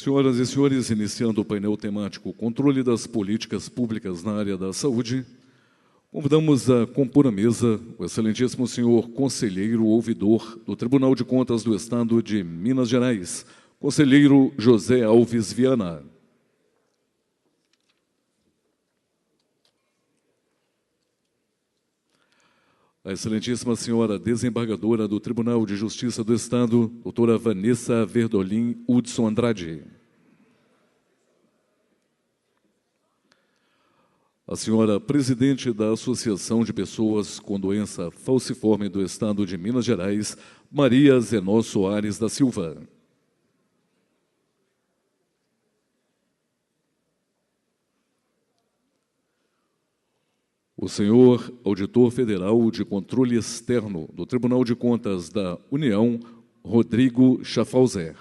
Senhoras e senhores, iniciando o painel temático Controle das Políticas Públicas na Área da Saúde, convidamos a compor a mesa o excelentíssimo senhor conselheiro ouvidor do Tribunal de Contas do Estado de Minas Gerais, conselheiro José Alves Viana. A excelentíssima senhora desembargadora do Tribunal de Justiça do Estado, doutora Vanessa Verdolim Hudson Andrade. A senhora presidente da Associação de Pessoas com Doença Falciforme do Estado de Minas Gerais, Maria Zenó Soares da Silva. O senhor auditor federal de controle externo do Tribunal de Contas da União, Rodrigo Schaffhauser.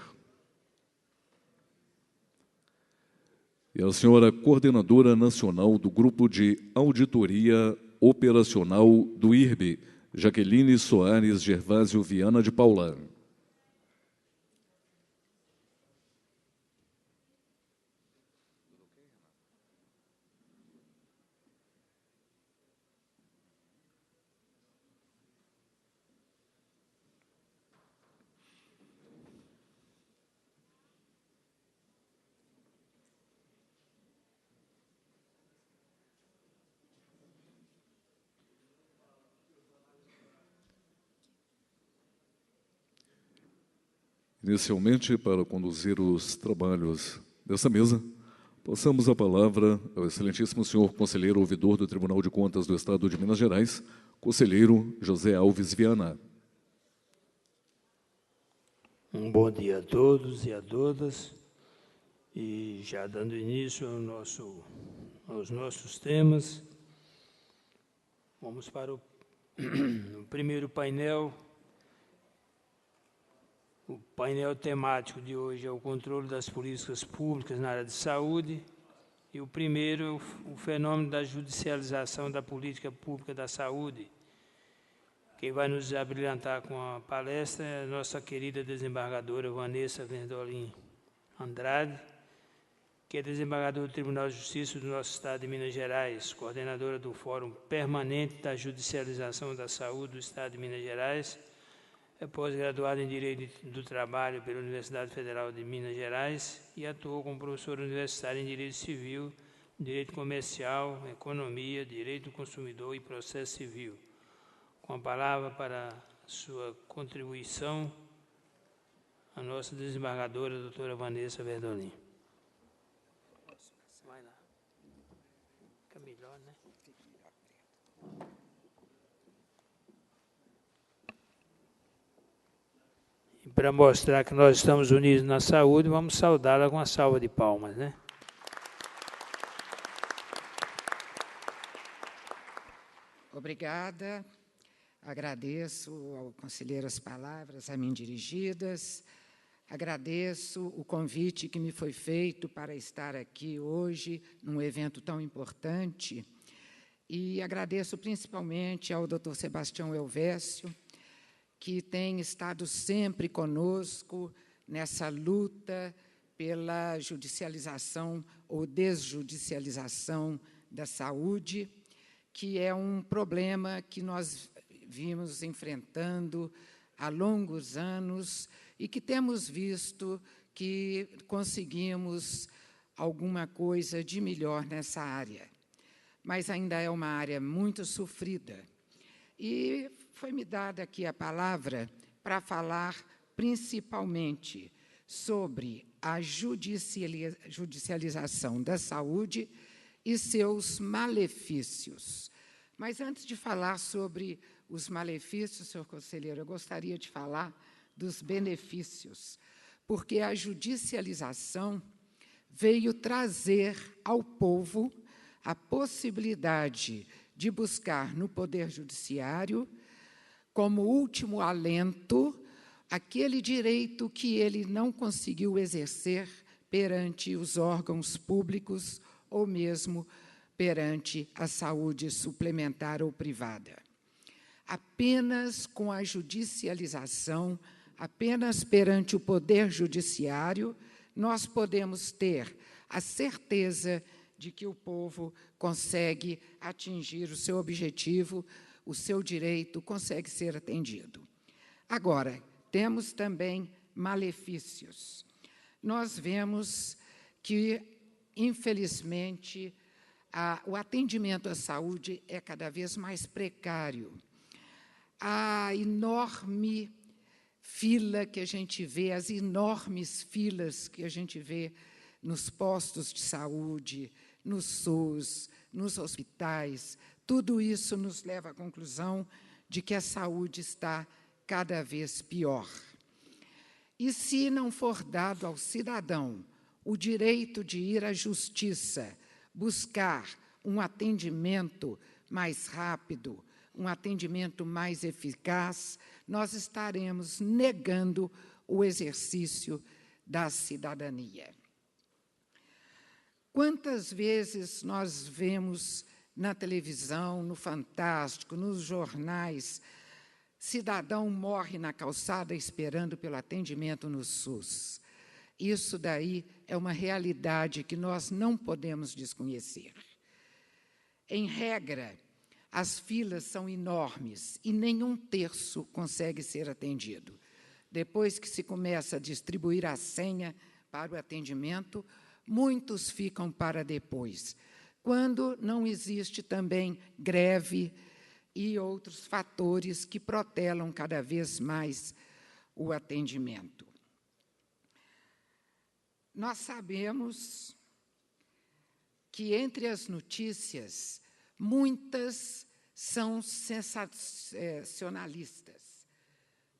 E a senhora coordenadora nacional do Grupo de Auditoria Operacional do IRB, Jaqueline Soares Gervásio Viana de Paula. Inicialmente, para conduzir os trabalhos dessa mesa, passamos a palavra ao excelentíssimo senhor conselheiro ouvidor do Tribunal de Contas do Estado de Minas Gerais, conselheiro José Alves Viana. Um bom dia a todos e a todas. E já dando início aos nossos temas, vamos para o primeiro painel. O painel temático de hoje é o controle das políticas públicas na área de saúde. E o primeiro é o fenômeno da judicialização da política pública da saúde. Quem vai nos abrilhantar com a palestra é a nossa querida desembargadora Vanessa Verdolim Andrade, que é desembargadora do Tribunal de Justiça do nosso Estado de Minas Gerais, coordenadora do Fórum Permanente da Judicialização da Saúde do Estado de Minas Gerais, é pós-graduada em Direito do Trabalho pela Universidade Federal de Minas Gerais e atuou como professora universitária em Direito Civil, Direito Comercial, Economia, Direito do Consumidor e Processo Civil. Com a palavra para sua contribuição, a nossa desembargadora, doutora Vanessa Verdolim. Vai lá. Fica melhor, né? E para mostrar que nós estamos unidos na saúde, vamos saudá-la com uma salva de palmas, né? Obrigada. Agradeço ao conselheiro as palavras a mim dirigidas. Agradeço o convite que me foi feito para estar aqui hoje, num evento tão importante. E agradeço principalmente ao Dr. Sebastião Elvésio, que tem estado sempre conosco nessa luta pela judicialização ou desjudicialização da saúde, que é um problema que nós vimos enfrentando há longos anos e que temos visto que conseguimos alguma coisa de melhor nessa área. Mas ainda é uma área muito sofrida. E foi-me dada aqui a palavra para falar principalmente sobre a judicialização da saúde e seus malefícios. Mas, antes de falar sobre os malefícios, senhor conselheiro, eu gostaria de falar dos benefícios, porque a judicialização veio trazer ao povo a possibilidade de buscar no Poder Judiciário, como último alento, aquele direito que ele não conseguiu exercer perante os órgãos públicos ou mesmo perante a saúde suplementar ou privada. Apenas com a judicialização, apenas perante o Poder Judiciário, nós podemos ter a certeza de que o povo consegue atingir o seu objetivo, o seu direito consegue ser atendido. Agora, temos também malefícios. Nós vemos que, infelizmente, o atendimento à saúde é cada vez mais precário. A enorme fila que a gente vê, as enormes filas que a gente vê nos postos de saúde, no SUS, nos hospitais, tudo isso nos leva à conclusão de que a saúde está cada vez pior. E se não for dado ao cidadão o direito de ir à justiça, buscar um atendimento mais rápido, um atendimento mais eficaz, nós estaremos negando o exercício da cidadania. Quantas vezes nós vemos na televisão, no Fantástico, nos jornais, cidadão morre na calçada esperando pelo atendimento no SUS. Isso daí é uma realidade que nós não podemos desconhecer. Em regra, as filas são enormes e nenhum terço consegue ser atendido. Depois que se começa a distribuir a senha para o atendimento, muitos ficam para depois, quando não existe também greve e outros fatores que protelam cada vez mais o atendimento. Nós sabemos que, entre as notícias, muitas são sensacionalistas,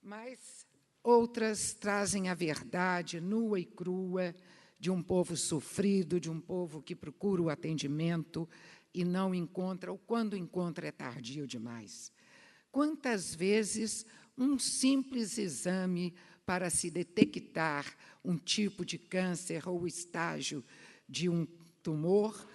mas outras trazem a verdade nua e crua de um povo sofrido, de um povo que procura o atendimento e não encontra, ou quando encontra é tardio demais. Quantas vezes um simples exame para se detectar um tipo de câncer ou estágio de um tumor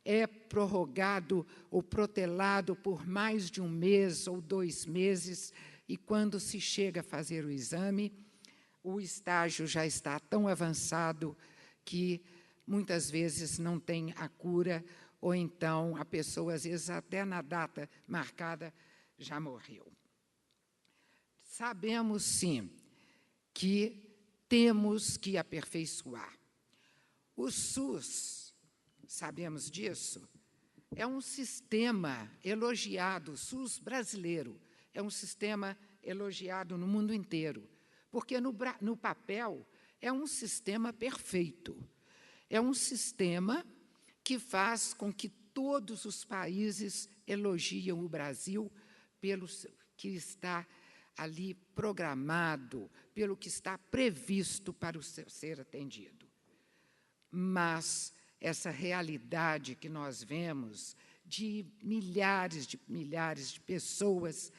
é prorrogado ou protelado por mais de um mês ou 2 meses, e quando se chega a fazer o exame, o estágio já está tão avançado que muitas vezes não tem a cura, ou então a pessoa, às vezes, até na data marcada, já morreu. Sabemos, sim, que temos que aperfeiçoar. O SUS, sabemos disso, é um sistema elogiado, o SUS brasileiro, é um sistema elogiado no mundo inteiro, porque no papel é um sistema perfeito, é um sistema que faz com que todos os países elogiem o Brasil pelo que está ali programado, pelo que está previsto para o ser atendido. Mas essa realidade que nós vemos de milhares de pessoas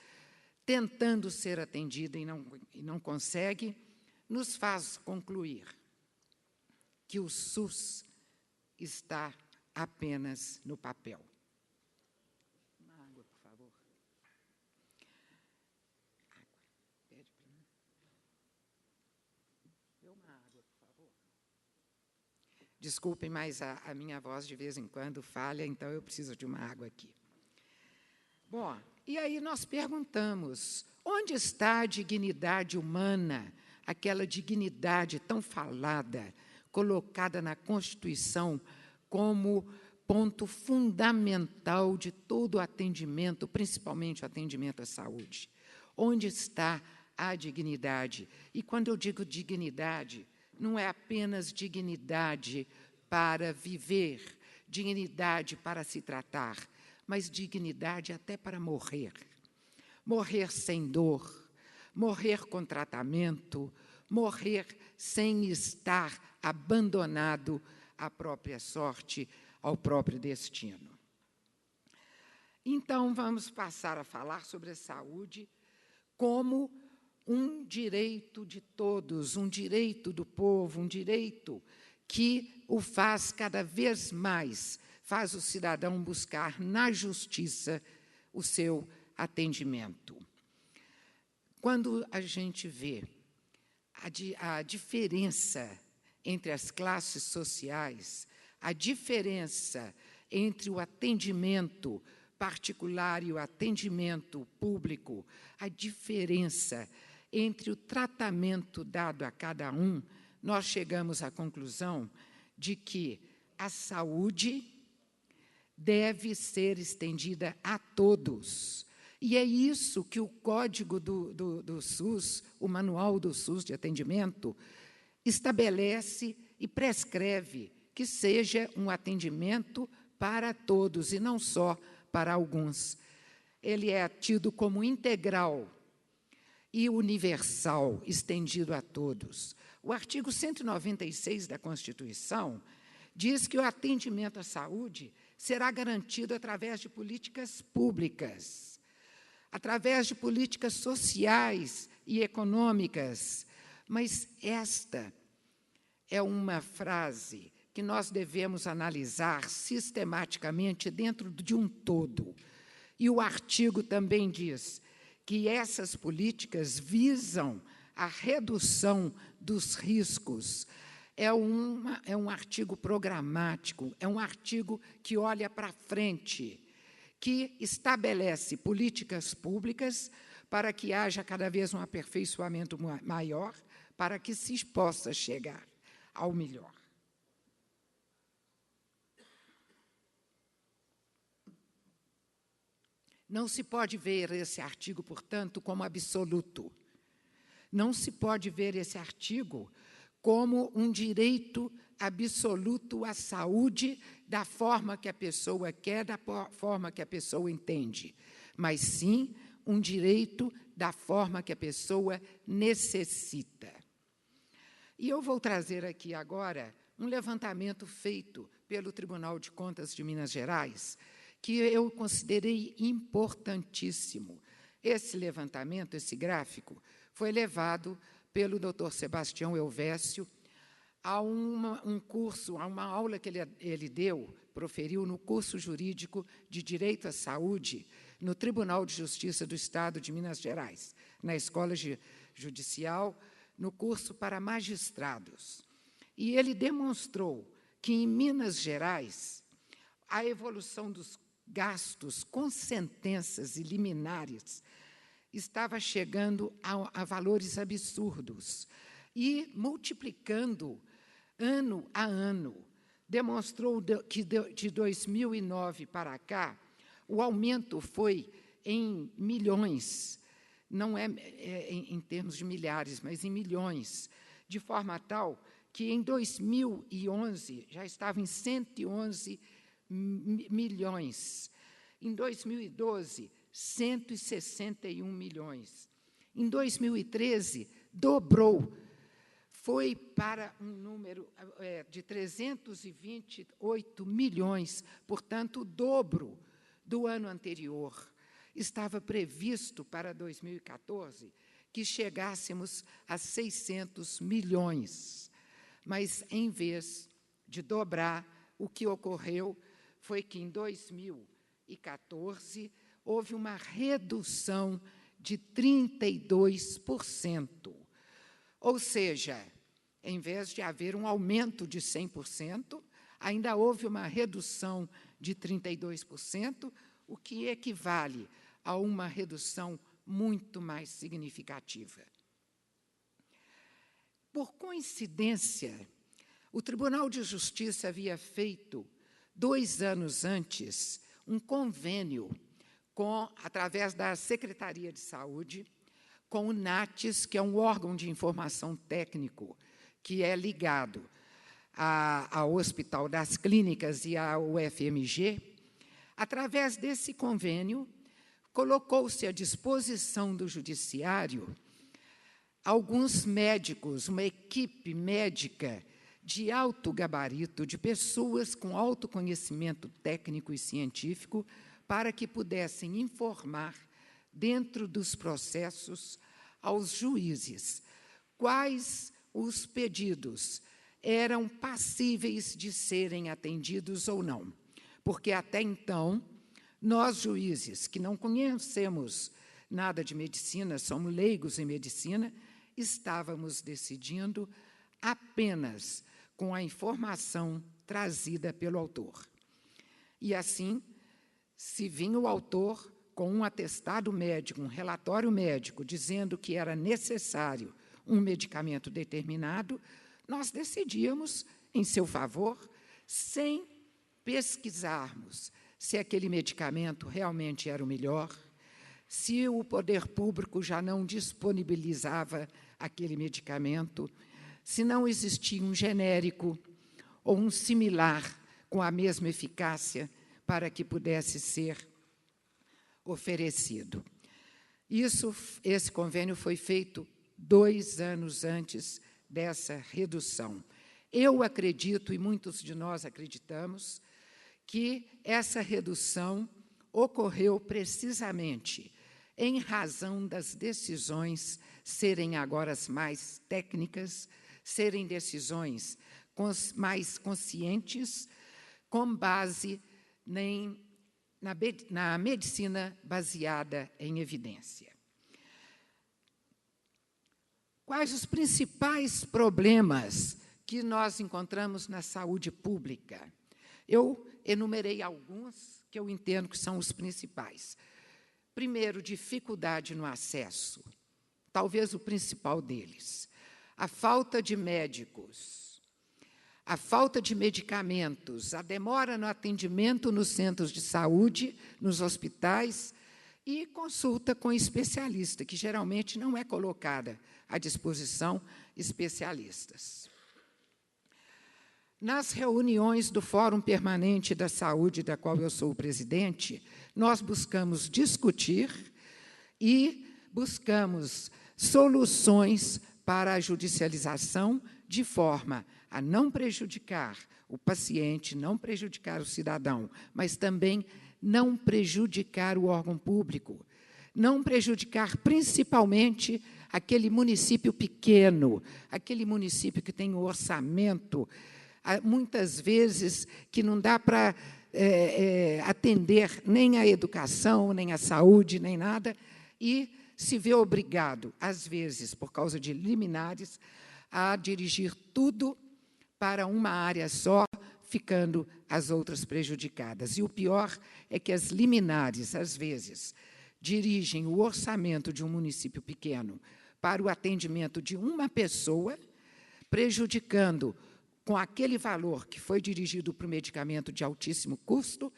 tentando ser atendida e não consegue, nos faz concluir que o SUS está apenas no papel. Uma água, por favor. Água. Pede para mim. Dê uma água, por favor. Desculpem, mas a minha voz de vez em quando falha, então eu preciso de uma água aqui. Bom, e aí nós perguntamos, onde está a dignidade humana, aquela dignidade tão falada, colocada na Constituição como ponto fundamental de todo o atendimento, principalmente o atendimento à saúde? Onde está a dignidade? E quando eu digo dignidade, não é apenas dignidade para viver, dignidade para se tratar, mas dignidade até para morrer. Morrer sem dor, morrer com tratamento, morrer sem estar abandonado à própria sorte, ao próprio destino. Então, vamos passar a falar sobre a saúde como um direito de todos, um direito do povo, um direito que o faz cada vez mais, faz o cidadão buscar na justiça o seu atendimento. Quando a gente vê a diferença entre as classes sociais, a diferença entre o atendimento particular e o atendimento público, a diferença entre o tratamento dado a cada um, nós chegamos à conclusão de que a saúde deve ser estendida a todos. E é isso que o Código do SUS, o Manual do SUS de Atendimento, estabelece e prescreve que seja um atendimento para todos e não só para alguns. Ele é tido como integral e universal, estendido a todos. O artigo 196 da Constituição diz que o atendimento à saúde será garantido através de políticas públicas, através de políticas sociais e econômicas. Mas esta é uma frase que nós devemos analisar sistematicamente dentro de um todo. E o artigo também diz que essas políticas visam a redução dos riscos. É um artigo programático, é um artigo que olha para frente, que estabelece políticas públicas para que haja cada vez um aperfeiçoamento maior, para que se possa chegar ao melhor. Não se pode ver esse artigo, portanto, como absoluto. Não se pode ver esse artigo como um direito absoluto à saúde da forma que a pessoa quer, da forma que a pessoa entende, mas sim um direito da forma que a pessoa necessita. E eu vou trazer aqui agora um levantamento feito pelo Tribunal de Contas de Minas Gerais, que eu considerei importantíssimo. Esse levantamento, esse gráfico, foi levado pelo Dr. Sebastião Elvésio a um curso, a uma aula que ele proferiu no curso jurídico de Direito à Saúde, no Tribunal de Justiça do Estado de Minas Gerais, na Escola Judicial, no curso para magistrados. E ele demonstrou que, em Minas Gerais, a evolução dos gastos com sentenças e liminares estava chegando a valores absurdos e multiplicando ano a ano. Demonstrou que, de 2009 para cá, o aumento foi em milhões, não é em termos de milhares, mas em milhões, de forma tal que, em 2011, já estava em 111 milhões. Em 2012, 161 milhões. Em 2013, dobrou. Foi para um número de 328 milhões, portanto, o dobro do ano anterior. Estava previsto para 2014 que chegássemos a 600 milhões. Mas, em vez de dobrar, o que ocorreu foi que, em 2014, houve uma redução de 32%. Ou seja, em vez de haver um aumento de 100%, ainda houve uma redução de 32%, o que equivale a uma redução muito mais significativa. Por coincidência, o Tribunal de Justiça havia feito, 2 anos antes, um convênio através da Secretaria de Saúde, com o NATES, que é um órgão de informação técnico que é ligado ao Hospital das Clínicas e ao UFMG. Através desse convênio, colocou-se à disposição do Judiciário alguns médicos, uma equipe médica de alto gabarito, de pessoas com alto conhecimento técnico e científico, para que pudessem informar, dentro dos processos, aos juízes quais os pedidos eram passíveis de serem atendidos ou não. Porque, até então, nós, juízes, que não conhecemos nada de medicina, somos leigos em medicina, estávamos decidindo apenas com a informação trazida pelo autor. E, assim, se vinha o autor com um atestado médico, um relatório médico, dizendo que era necessário um medicamento determinado, nós decidíamos em seu favor, sem pesquisarmos se aquele medicamento realmente era o melhor, se o poder público já não disponibilizava aquele medicamento, se não existia um genérico ou um similar com a mesma eficácia para que pudesse ser oferecido. Esse convênio foi feito 2 anos antes dessa redução. Eu acredito, e muitos de nós acreditamos, que essa redução ocorreu precisamente em razão das decisões serem agora mais técnicas, serem decisões mais conscientes, com base na medicina baseada em evidência. Quais os principais problemas que nós encontramos na saúde pública? Eu enumerei alguns que eu entendo que são os principais. Primeiro, dificuldade no acesso, talvez o principal deles. A falta de médicos, a falta de medicamentos, a demora no atendimento nos centros de saúde, nos hospitais, e consulta com especialista, que geralmente não é colocada à disposição especialistas. Nas reuniões do Fórum Permanente da Saúde, da qual eu sou o presidente, nós buscamos discutir e buscamos soluções para a judicialização, de forma a não prejudicar o paciente, não prejudicar o cidadão, mas também não prejudicar o órgão público, não prejudicar principalmente aquele município pequeno, aquele município que tem um orçamento, muitas vezes, que não dá para atender nem a educação, nem a saúde, nem nada, e se vê obrigado, às vezes, por causa de liminares, a dirigir tudo para uma área só, ficando as outras prejudicadas. E o pior é que as liminares, às vezes, dirigem o orçamento de um município pequeno para o atendimento de uma pessoa, prejudicando, com aquele valor que foi dirigido para o medicamento de altíssimo custo,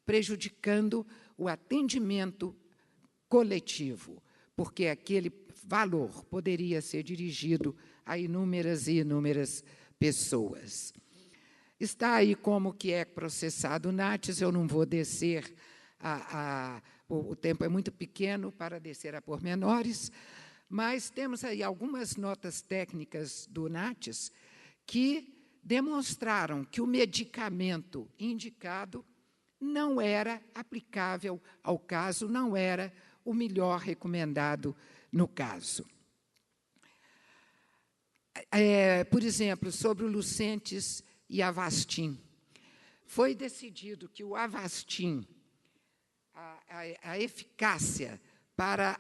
prejudicando o atendimento coletivo, porque aquele valor poderia ser dirigido a inúmeras e inúmeras pessoas. Está aí como que é processado o NATS, eu não vou descer, o tempo é muito pequeno para descer a pormenores, mas temos aí algumas notas técnicas do NATS que demonstraram que o medicamento indicado não era aplicável ao caso, não era o melhor recomendado no caso. Por exemplo, sobre o Lucentis e Avastin. Foi decidido que o Avastin, a eficácia para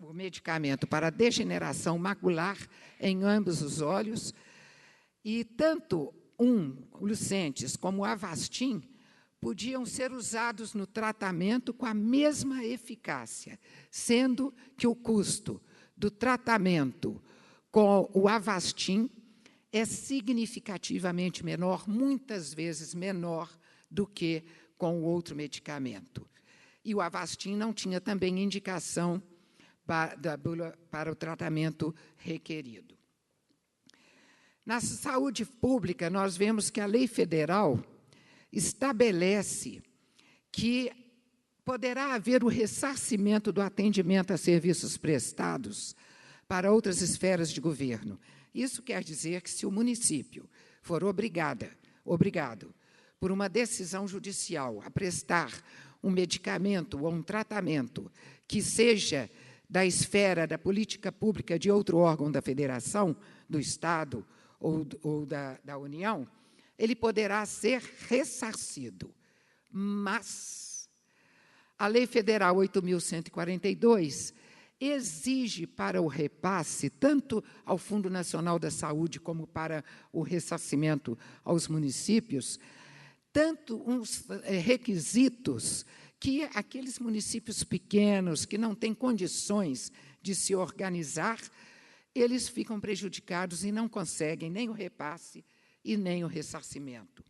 o medicamento para a degeneração macular em ambos os olhos, e tanto o Lucentis como o Avastin podiam ser usados no tratamento com a mesma eficácia, sendo que o custo do tratamento com o Avastin é significativamente menor, muitas vezes menor do que com o outro medicamento. E o Avastin não tinha também indicação para o tratamento requerido. Na saúde pública, nós vemos que a lei federal estabelece que poderá haver o ressarcimento do atendimento a serviços prestados para outras esferas de governo. Isso quer dizer que, se o município for obrigado, por uma decisão judicial, a prestar um medicamento ou um tratamento que seja da esfera da política pública de outro órgão da federação, do Estado ou da União, ele poderá ser ressarcido. Mas a Lei Federal 8.142, exige para o repasse, tanto ao Fundo Nacional da Saúde como para o ressarcimento aos municípios, tanto uns requisitos que aqueles municípios pequenos, que não têm condições de se organizar, eles ficam prejudicados e não conseguem nem o repasse e nem o ressarcimento.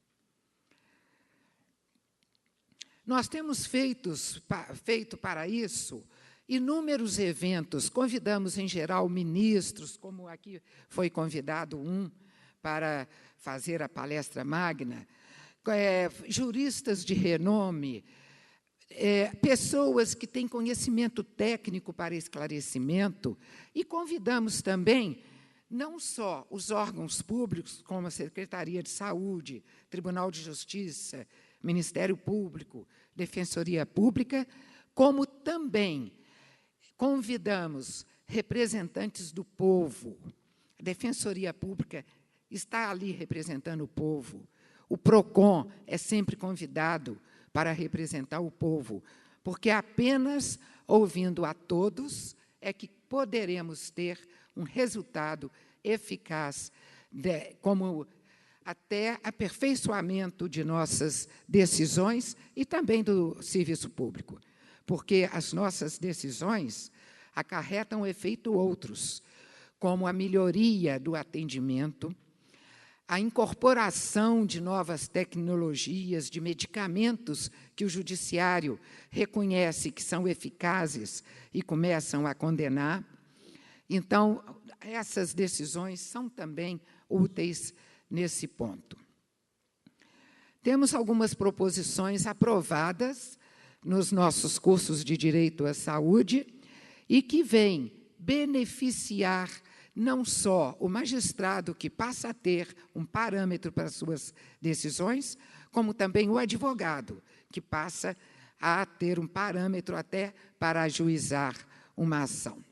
Nós temos feito para isso inúmeros eventos, convidamos, em geral, ministros, como aqui foi convidado um para fazer a palestra magna, juristas de renome, pessoas que têm conhecimento técnico para esclarecimento, e convidamos também não só os órgãos públicos, como a Secretaria de Saúde, Tribunal de Justiça, Ministério Público, Defensoria Pública, como também convidamos representantes do povo. A Defensoria Pública está ali representando o povo. O PROCON é sempre convidado para representar o povo, porque apenas ouvindo a todos é que poderemos ter um resultado eficaz, como até aperfeiçoamento de nossas decisões e também do serviço público, porque as nossas decisões acarretam efeito outros, como a melhoria do atendimento, a incorporação de novas tecnologias, de medicamentos que o judiciário reconhece que são eficazes e começam a condenar. Então, essas decisões são também úteis nesse ponto. Temos algumas proposições aprovadas nos nossos cursos de Direito à Saúde e que vêm beneficiar não só o magistrado, que passa a ter um parâmetro para suas decisões, como também o advogado, que passa a ter um parâmetro até para ajuizar uma ação.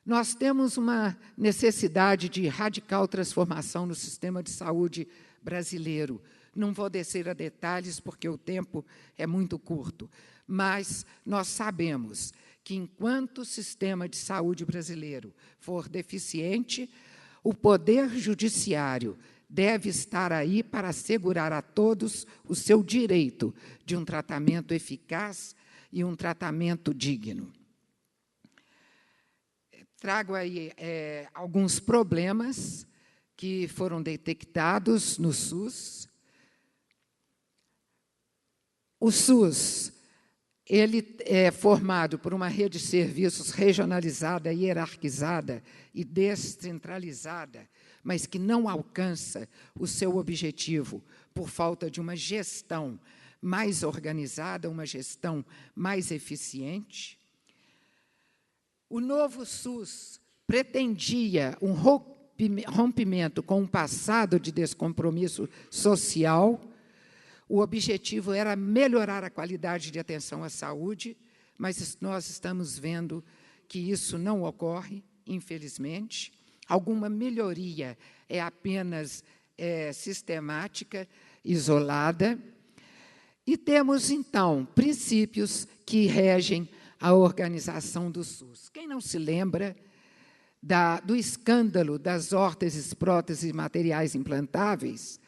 Nós temos uma necessidade de radical transformação no sistema de saúde brasileiro. Não vou descer a detalhes, porque o tempo é muito curto, mas nós sabemos que, enquanto o sistema de saúde brasileiro for deficiente, o Poder Judiciário deve estar aí para assegurar a todos o seu direito de um tratamento eficaz e um tratamento digno. Trago aí alguns problemas que foram detectados no SUS. O SUS ele é formado por uma rede de serviços regionalizada, hierarquizada e descentralizada, mas que não alcança o seu objetivo por falta de uma gestão mais organizada, uma gestão mais eficiente. O novo SUS pretendia um rompimento com um passado de descompromisso social. O objetivo era melhorar a qualidade de atenção à saúde, mas nós estamos vendo que isso não ocorre, infelizmente. Alguma melhoria é apenas sistemática, isolada. E temos, então, princípios que regem a organização do SUS. Quem não se lembra do escândalo das órteses, próteses e materiais implantáveis,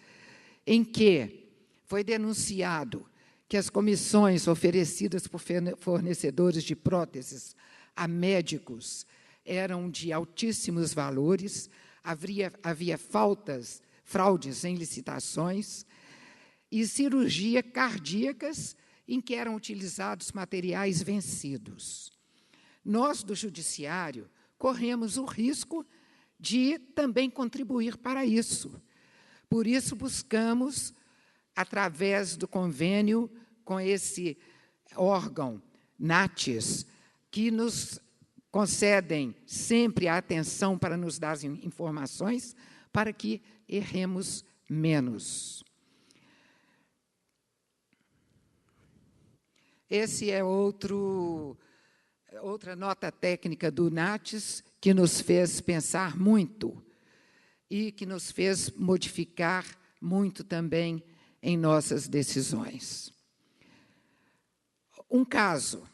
em que foi denunciado que as comissões oferecidas por fornecedores de próteses a médicos eram de altíssimos valores, havia fraudes em licitações e cirurgia cardíacas em que eram utilizados materiais vencidos. Nós, do Judiciário, corremos o risco de também contribuir para isso. Por isso, buscamos, através do convênio com esse órgão, NATES, que nos concedem sempre a atenção para nos dar informações, para que erremos menos. Esse é outra nota técnica do NATES que nos fez pensar muito e que nos fez modificar muito também em nossas decisões. Um caso.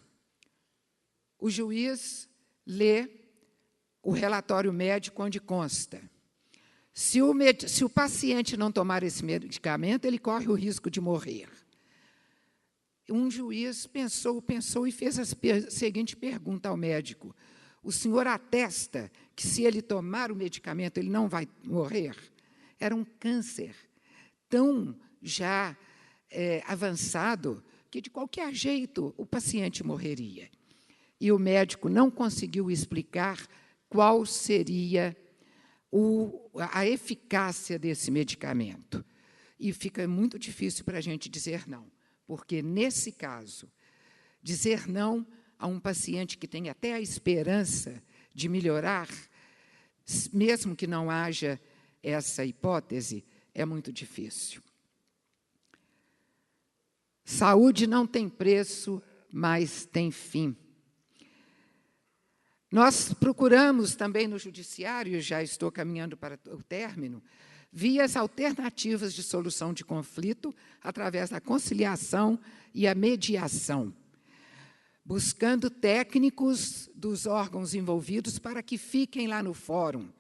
o juiz lê o relatório médico onde consta: se o paciente não tomar esse medicamento, ele corre o risco de morrer. Um juiz pensou e fez a seguinte pergunta ao médico: o senhor atesta que, se ele tomar o medicamento, ele não vai morrer? Era um câncer tão já avançado que, de qualquer jeito, o paciente morreria. E o médico não conseguiu explicar qual seria a eficácia desse medicamento. E fica muito difícil para a gente dizer não, porque, nesse caso, dizer não a um paciente que tem até a esperança de melhorar, mesmo que não haja essa hipótese, é muito difícil. Saúde não tem preço, mas tem fim. Nós procuramos também no Judiciário, já estou caminhando para o término, vias alternativas de solução de conflito através da conciliação e a mediação, buscando técnicos dos órgãos envolvidos para que fiquem lá no fórum,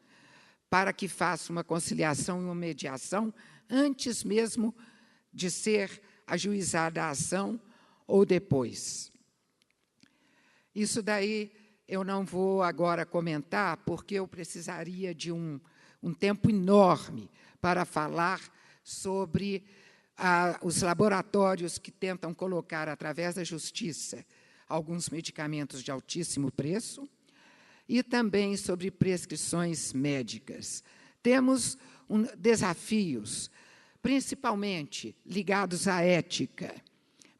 para que façam uma conciliação e uma mediação antes mesmo de ser ajuizada a ação ou depois. Isso daí eu não vou agora comentar, porque eu precisaria de um tempo enorme para falar sobre os laboratórios que tentam colocar, através da justiça, alguns medicamentos de altíssimo preço, e também sobre prescrições médicas. Temos desafios, principalmente ligados à ética,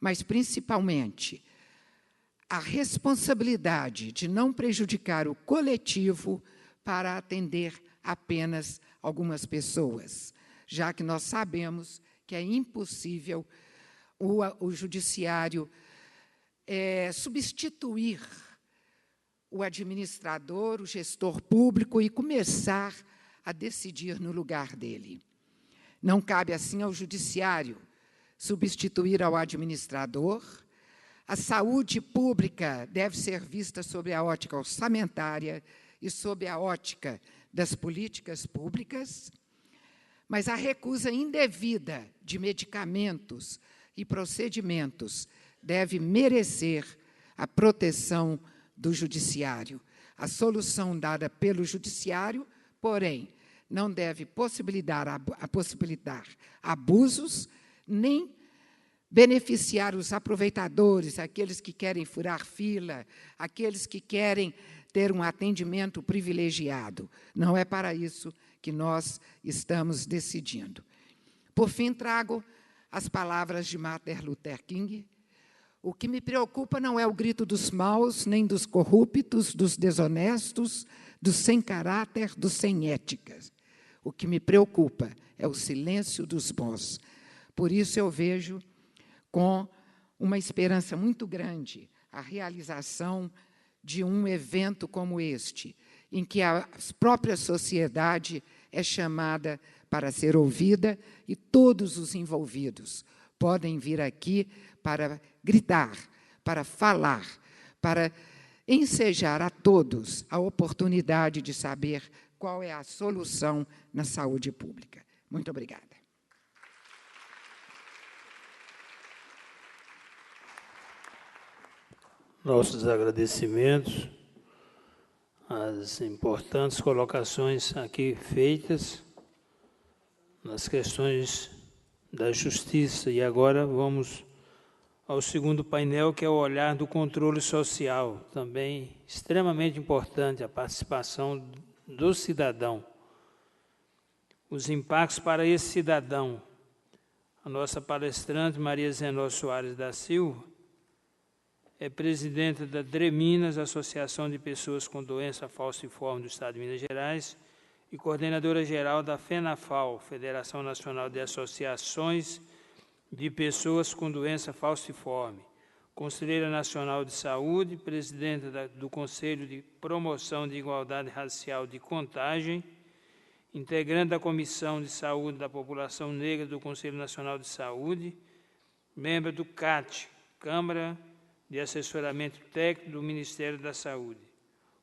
mas principalmente a responsabilidade de não prejudicar o coletivo para atender apenas algumas pessoas, já que nós sabemos que é impossível o judiciário substituir o administrador, o gestor público e começar a decidir no lugar dele. Não cabe, assim, ao judiciário substituir ao administrador. A saúde pública deve ser vista sob a ótica orçamentária e sob a ótica das políticas públicas, mas a recusa indevida de medicamentos e procedimentos deve merecer a proteção do judiciário. A solução dada pelo judiciário, porém, não deve possibilitar abusos, nem beneficiar os aproveitadores, aqueles que querem furar fila, aqueles que querem ter um atendimento privilegiado. Não é para isso que nós estamos decidindo. Por fim, trago as palavras de Martin Luther King: o que me preocupa não é o grito dos maus, nem dos corruptos, dos desonestos, dos sem caráter, dos sem éticas. O que me preocupa é o silêncio dos bons. Por isso eu vejo com uma esperança muito grande a realização de um evento como este, em que a própria sociedade é chamada para ser ouvida e todos os envolvidos podem vir aqui para gritar, para falar, para ensejar a todos a oportunidade de saber qual é a solução na saúde pública. Muito obrigada. Nossos agradecimentos às importantes colocações aqui feitas nas questões da justiça. E agora vamos ao segundo painel, que é o olhar do controle social, também extremamente importante, a participação do cidadão. Os impactos para esse cidadão. A nossa palestrante, Maria Zenó Soares da Silva, é presidenta da DREMINAS, Associação de Pessoas com Doença Falciforme do Estado de Minas Gerais, e coordenadora-geral da FENAFAL, Federação Nacional de Associações de Pessoas com Doença Falciforme, conselheira nacional de saúde, presidenta do Conselho de Promoção de Igualdade Racial de Contagem, integrante da Comissão de Saúde da População Negra do Conselho Nacional de Saúde, membro do CAT, Câmara de assessoramento técnico do Ministério da Saúde.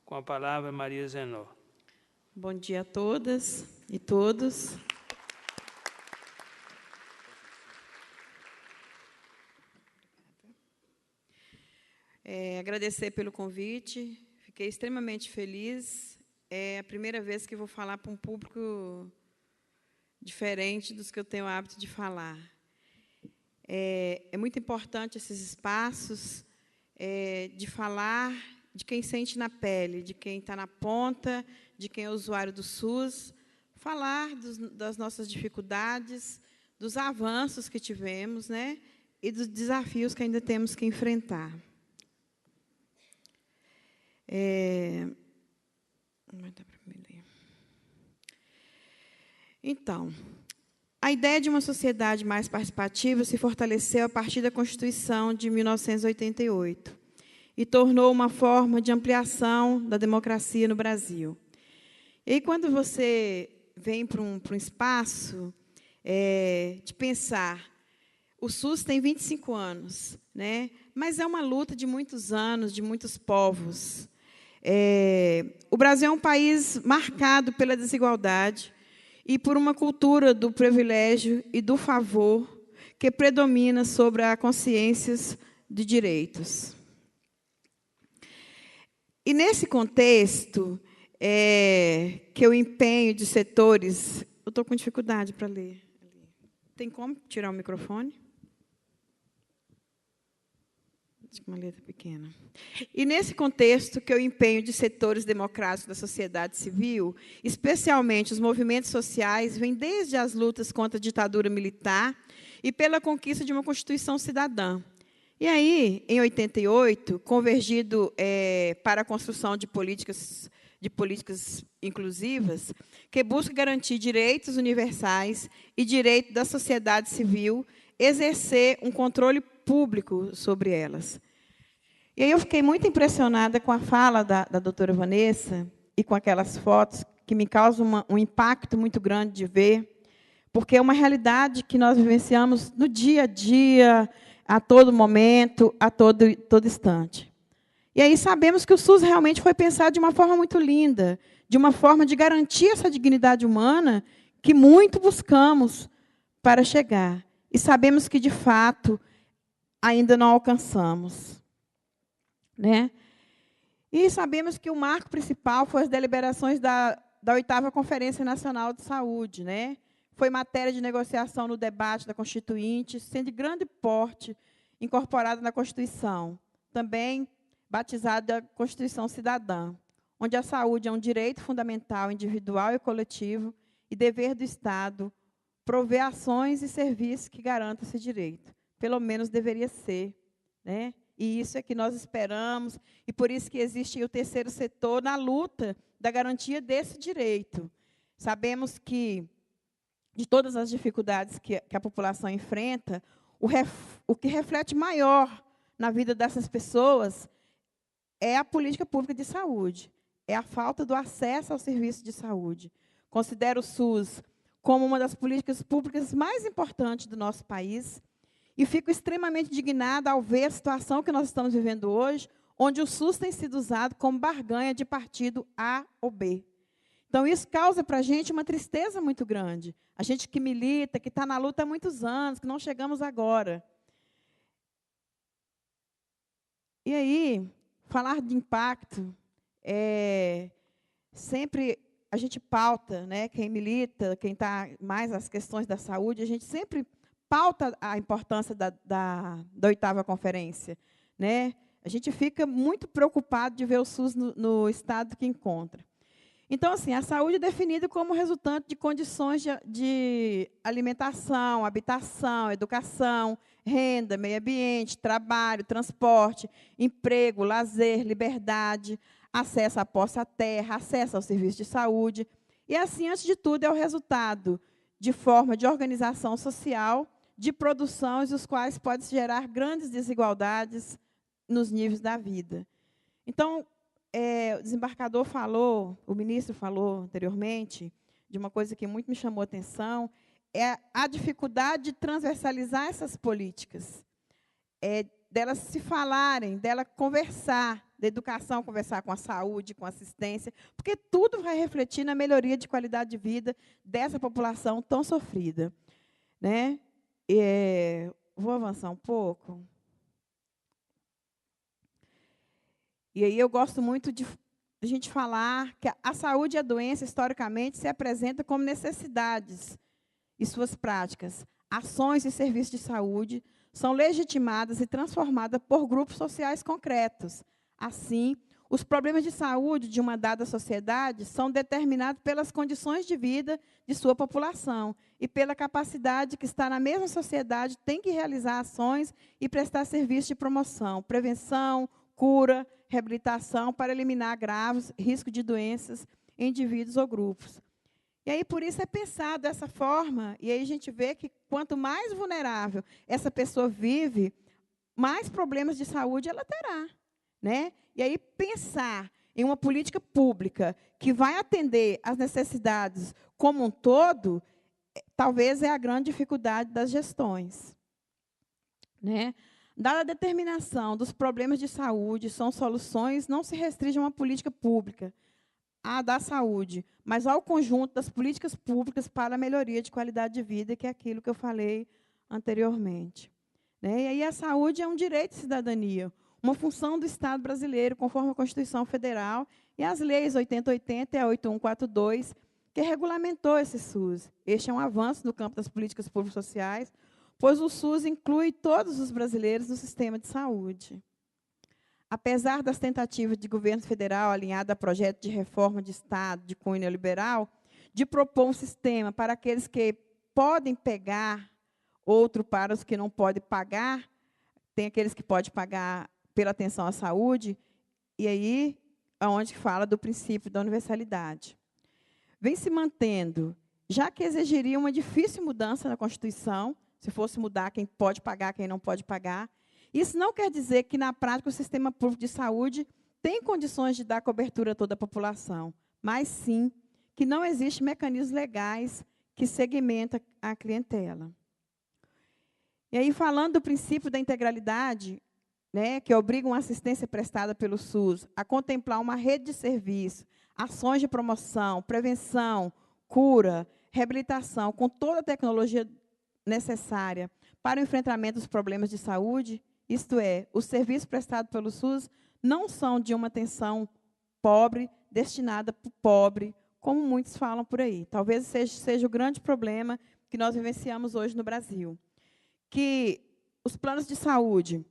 Com a palavra, Maria Zenó. Bom dia a todas e todos. Agradecer pelo convite, fiquei extremamente feliz. É a primeira vez que vou falar para um público diferente dos que eu tenho o hábito de falar. É muito importante esses espaços de falar de quem sente na pele, de quem está na ponta, de quem é usuário do SUS, falar das nossas dificuldades, dos avanços que tivemos, né, e dos desafios que ainda temos que enfrentar. Então, a ideia de uma sociedade mais participativa se fortaleceu a partir da Constituição de 1988 e tornou uma forma de ampliação da democracia no Brasil. E aí, quando você vem para um espaço de pensar, o SUS tem 25 anos, né? Mas é uma luta de muitos anos, de muitos povos. O Brasil é um país marcado pela desigualdade e por uma cultura do privilégio e do favor que predomina sobre as consciências de direitos. E, nesse contexto, que o empenho de setores... Eu estou com dificuldade para ler. Tem como tirar o microfone? Uma letra pequena. E, nesse contexto, que o empenho de setores democráticos da sociedade civil, especialmente os movimentos sociais, vem desde as lutas contra a ditadura militar e pela conquista de uma Constituição cidadã. E aí, em 88, convergido para a construção de políticas inclusivas, que busca garantir direitos universais e direito da sociedade civil, exercer um controle público sobre elas. E aí eu fiquei muito impressionada com a fala da doutora Vanessa e com aquelas fotos que me causam um impacto muito grande de ver, porque é uma realidade que nós vivenciamos no dia a dia, a todo momento, a todo instante. E aí sabemos que o SUS realmente foi pensado de uma forma muito linda, de uma forma de garantir essa dignidade humana que muito buscamos para chegar. E sabemos que, de fato, ainda não alcançamos. Né? E sabemos que o marco principal foi as deliberações da 8ª Conferência Nacional de Saúde, né? Foi matéria de negociação no debate da Constituinte, sendo de grande porte, incorporada na Constituição, também batizada Constituição Cidadã, onde a saúde é um direito fundamental, individual e coletivo, e dever do Estado prover ações e serviços que garantam esse direito. Pelo menos deveria ser, né? E isso é que nós esperamos, e por isso que existe o terceiro setor na luta da garantia desse direito. Sabemos que, de todas as dificuldades que a população enfrenta, o que reflete maior na vida dessas pessoas é a política pública de saúde, é a falta do acesso ao serviço de saúde. Considero o SUS como uma das políticas públicas mais importantes do nosso país, e fico extremamente indignada ao ver a situação que nós estamos vivendo hoje, onde o SUS tem sido usado como barganha de partido A ou B. Então, isso causa para a gente uma tristeza muito grande. A gente que milita, que está na luta há muitos anos, que não chegamos agora. E aí, falar de impacto, sempre a gente pauta, né, quem milita, quem está mais às questões da saúde, a gente sempre pauta a importância da 8ª Conferência. Né? A gente fica muito preocupado de ver o SUS no estado que encontra. Então, assim, a saúde é definida como resultante de condições de alimentação, habitação, educação, renda, meio ambiente, trabalho, transporte, emprego, lazer, liberdade, acesso à posse à terra, acesso ao serviço de saúde. E, assim, antes de tudo, é o resultado de forma de organização social, de produções, os quais podem gerar grandes desigualdades nos níveis da vida. Então, o desembargador falou, o ministro falou anteriormente, de uma coisa que muito me chamou a atenção, é a dificuldade de transversalizar essas políticas, delas se falarem, dela conversar, da educação conversar com a saúde, com a assistência, porque tudo vai refletir na melhoria de qualidade de vida dessa população tão sofrida. Né? Vou avançar um pouco. E aí eu gosto muito de a gente falar que a saúde e a doença, historicamente, se apresentam como necessidades e suas práticas. Ações e serviços de saúde são legitimadas e transformadas por grupos sociais concretos. Assim, os problemas de saúde de uma dada sociedade são determinados pelas condições de vida de sua população e pela capacidade que está na mesma sociedade tem que realizar ações e prestar serviços de promoção, prevenção, cura, reabilitação para eliminar graves riscos de doenças em indivíduos ou grupos. E aí, por isso, é pensado dessa forma, e aí a gente vê que quanto mais vulnerável essa pessoa vive, mais problemas de saúde ela terá. Né? E aí, pensar em uma política pública que vai atender às necessidades como um todo, talvez é a grande dificuldade das gestões. Né? Dada a determinação dos problemas de saúde, são soluções, não se restringem a uma política pública, a da saúde, mas ao conjunto das políticas públicas para a melhoria de qualidade de vida, que é aquilo que eu falei anteriormente. Né? E aí a saúde é um direito de cidadania, uma função do Estado brasileiro, conforme a Constituição Federal e as leis 8080 e a 8142, que regulamentou esse SUS. Este é um avanço no campo das políticas públicas sociais, pois o SUS inclui todos os brasileiros no sistema de saúde. Apesar das tentativas de governo federal alinhado a projeto de reforma de Estado de cunho neoliberal, de propor um sistema para aqueles que podem pegar, outro para os que não podem pagar, tem aqueles que podem pagar pela atenção à saúde, e aí é onde fala do princípio da universalidade. Vem se mantendo, já que exigiria uma difícil mudança na Constituição, se fosse mudar quem pode pagar, quem não pode pagar. Isso não quer dizer que, na prática, o sistema público de saúde tem condições de dar cobertura a toda a população, mas, sim, que não existem mecanismos legais que segmentam a clientela. E aí, falando do princípio da integralidade, né, que obriga uma assistência prestada pelo SUS a contemplar uma rede de serviços, ações de promoção, prevenção, cura, reabilitação, com toda a tecnologia necessária para o enfrentamento dos problemas de saúde, isto é, os serviços prestados pelo SUS não são de uma atenção pobre, destinada para o pobre, como muitos falam por aí. Talvez seja o grande problema que nós vivenciamos hoje no Brasil. Que os planos de saúde,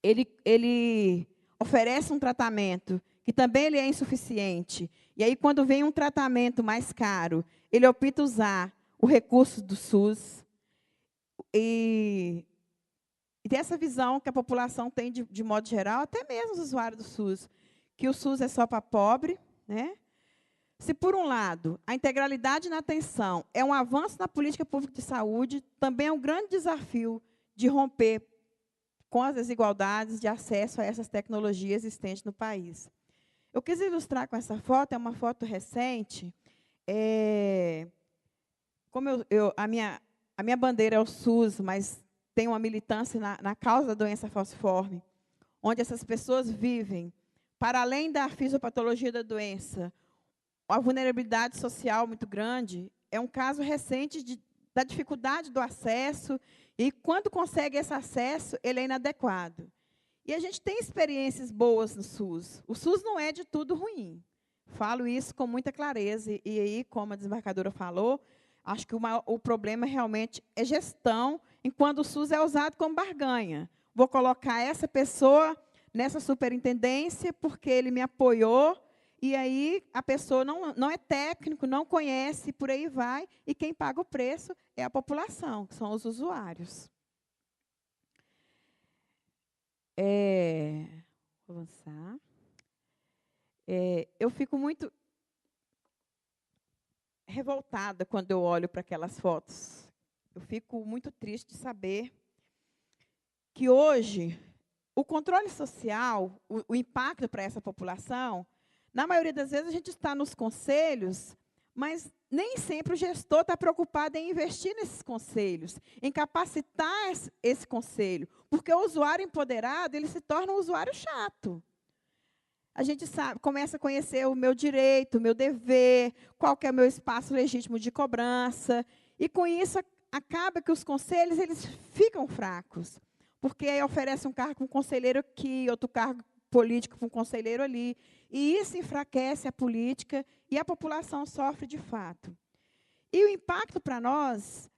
ele oferece um tratamento que também ele é insuficiente. E aí, quando vem um tratamento mais caro, ele opta usar o recurso do SUS. E dessa visão que a população tem, de modo geral, até mesmo os usuários do SUS, que o SUS é só para pobre. Né? Se, por um lado, a integralidade na atenção é um avanço na política pública de saúde, também é um grande desafio de romper com as desigualdades de acesso a essas tecnologias existentes no país. Eu quis ilustrar com essa foto, é uma foto recente. Como a minha bandeira é o SUS, mas tem uma militância na causa da doença falciforme, onde essas pessoas vivem, para além da fisiopatologia da doença, a vulnerabilidade social muito grande, é um caso recente da dificuldade do acesso, e quando consegue esse acesso, ele é inadequado. E a gente tem experiências boas no SUS. O SUS não é de tudo ruim. Falo isso com muita clareza. E aí, como a desembargadora falou, acho que o problema realmente é gestão, enquanto o SUS é usado como barganha. Vou colocar essa pessoa nessa superintendência porque ele me apoiou, e aí a pessoa não é técnico, não conhece, por aí vai, e quem paga o preço é a população, que são os usuários. Vou avançar. Eu fico muito revoltada quando eu olho para aquelas fotos. Eu fico muito triste de saber que hoje o controle social, o impacto para essa população, na maioria das vezes a gente está nos conselhos, mas nem sempre o gestor está preocupado em investir nesses conselhos, em capacitar esse conselho, porque o usuário empoderado ele se torna um usuário chato. A gente sabe, começa a conhecer o meu direito, o meu dever, qual que é o meu espaço legítimo de cobrança, e com isso acaba que os conselhos eles ficam fracos, porque aí oferece um cargo para um conselheiro aqui, outro cargo político para um conselheiro ali, e isso enfraquece a política e a população sofre de fato. E o impacto para nós,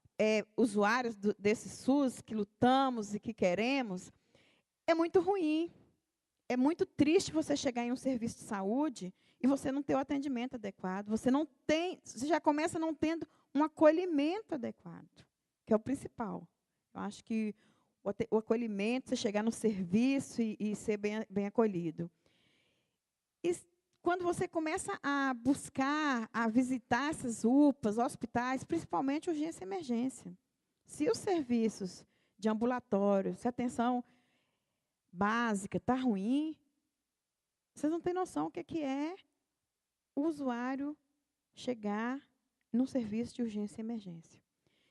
usuários desse SUS, que lutamos e que queremos, é muito ruim. É muito triste você chegar em um serviço de saúde e você não ter o atendimento adequado. Você já começa não tendo um acolhimento adequado, que é o principal. Eu acho que o acolhimento, você chegar no serviço e ser bem acolhido. E quando você começa a buscar, a visitar essas UPAs, hospitais, principalmente urgência e emergência, se os serviços de ambulatório, se a atenção básica está ruim, vocês não têm noção o que é o usuário chegar num serviço de urgência e emergência.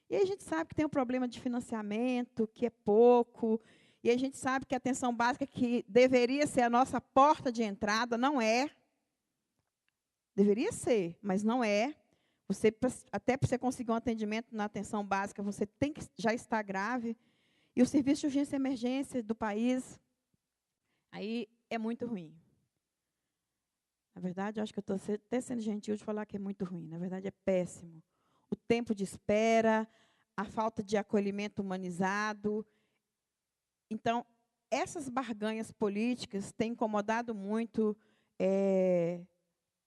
E aí a gente sabe que tem um problema de financiamento, que é pouco, e a gente sabe que a atenção básica, que deveria ser a nossa porta de entrada, não é. Deveria ser, mas não é. Até para você conseguir um atendimento na atenção básica, você tem que já estar grave. E o serviço de urgência e emergência do país, aí é muito ruim. Na verdade, eu acho que eu estou até sendo gentil de falar que é muito ruim. Na verdade, é péssimo. O tempo de espera, a falta de acolhimento humanizado. Então, essas barganhas políticas têm incomodado muito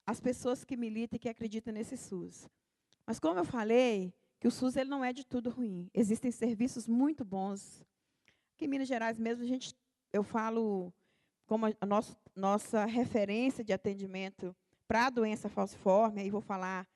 as pessoas que militam e que acreditam nesse SUS. Mas, como eu falei, que o SUS ele não é de tudo ruim. Existem serviços muito bons. Aqui em Minas Gerais mesmo, eu falo como a nossa referência de atendimento para a doença falciforme, aí vou falar,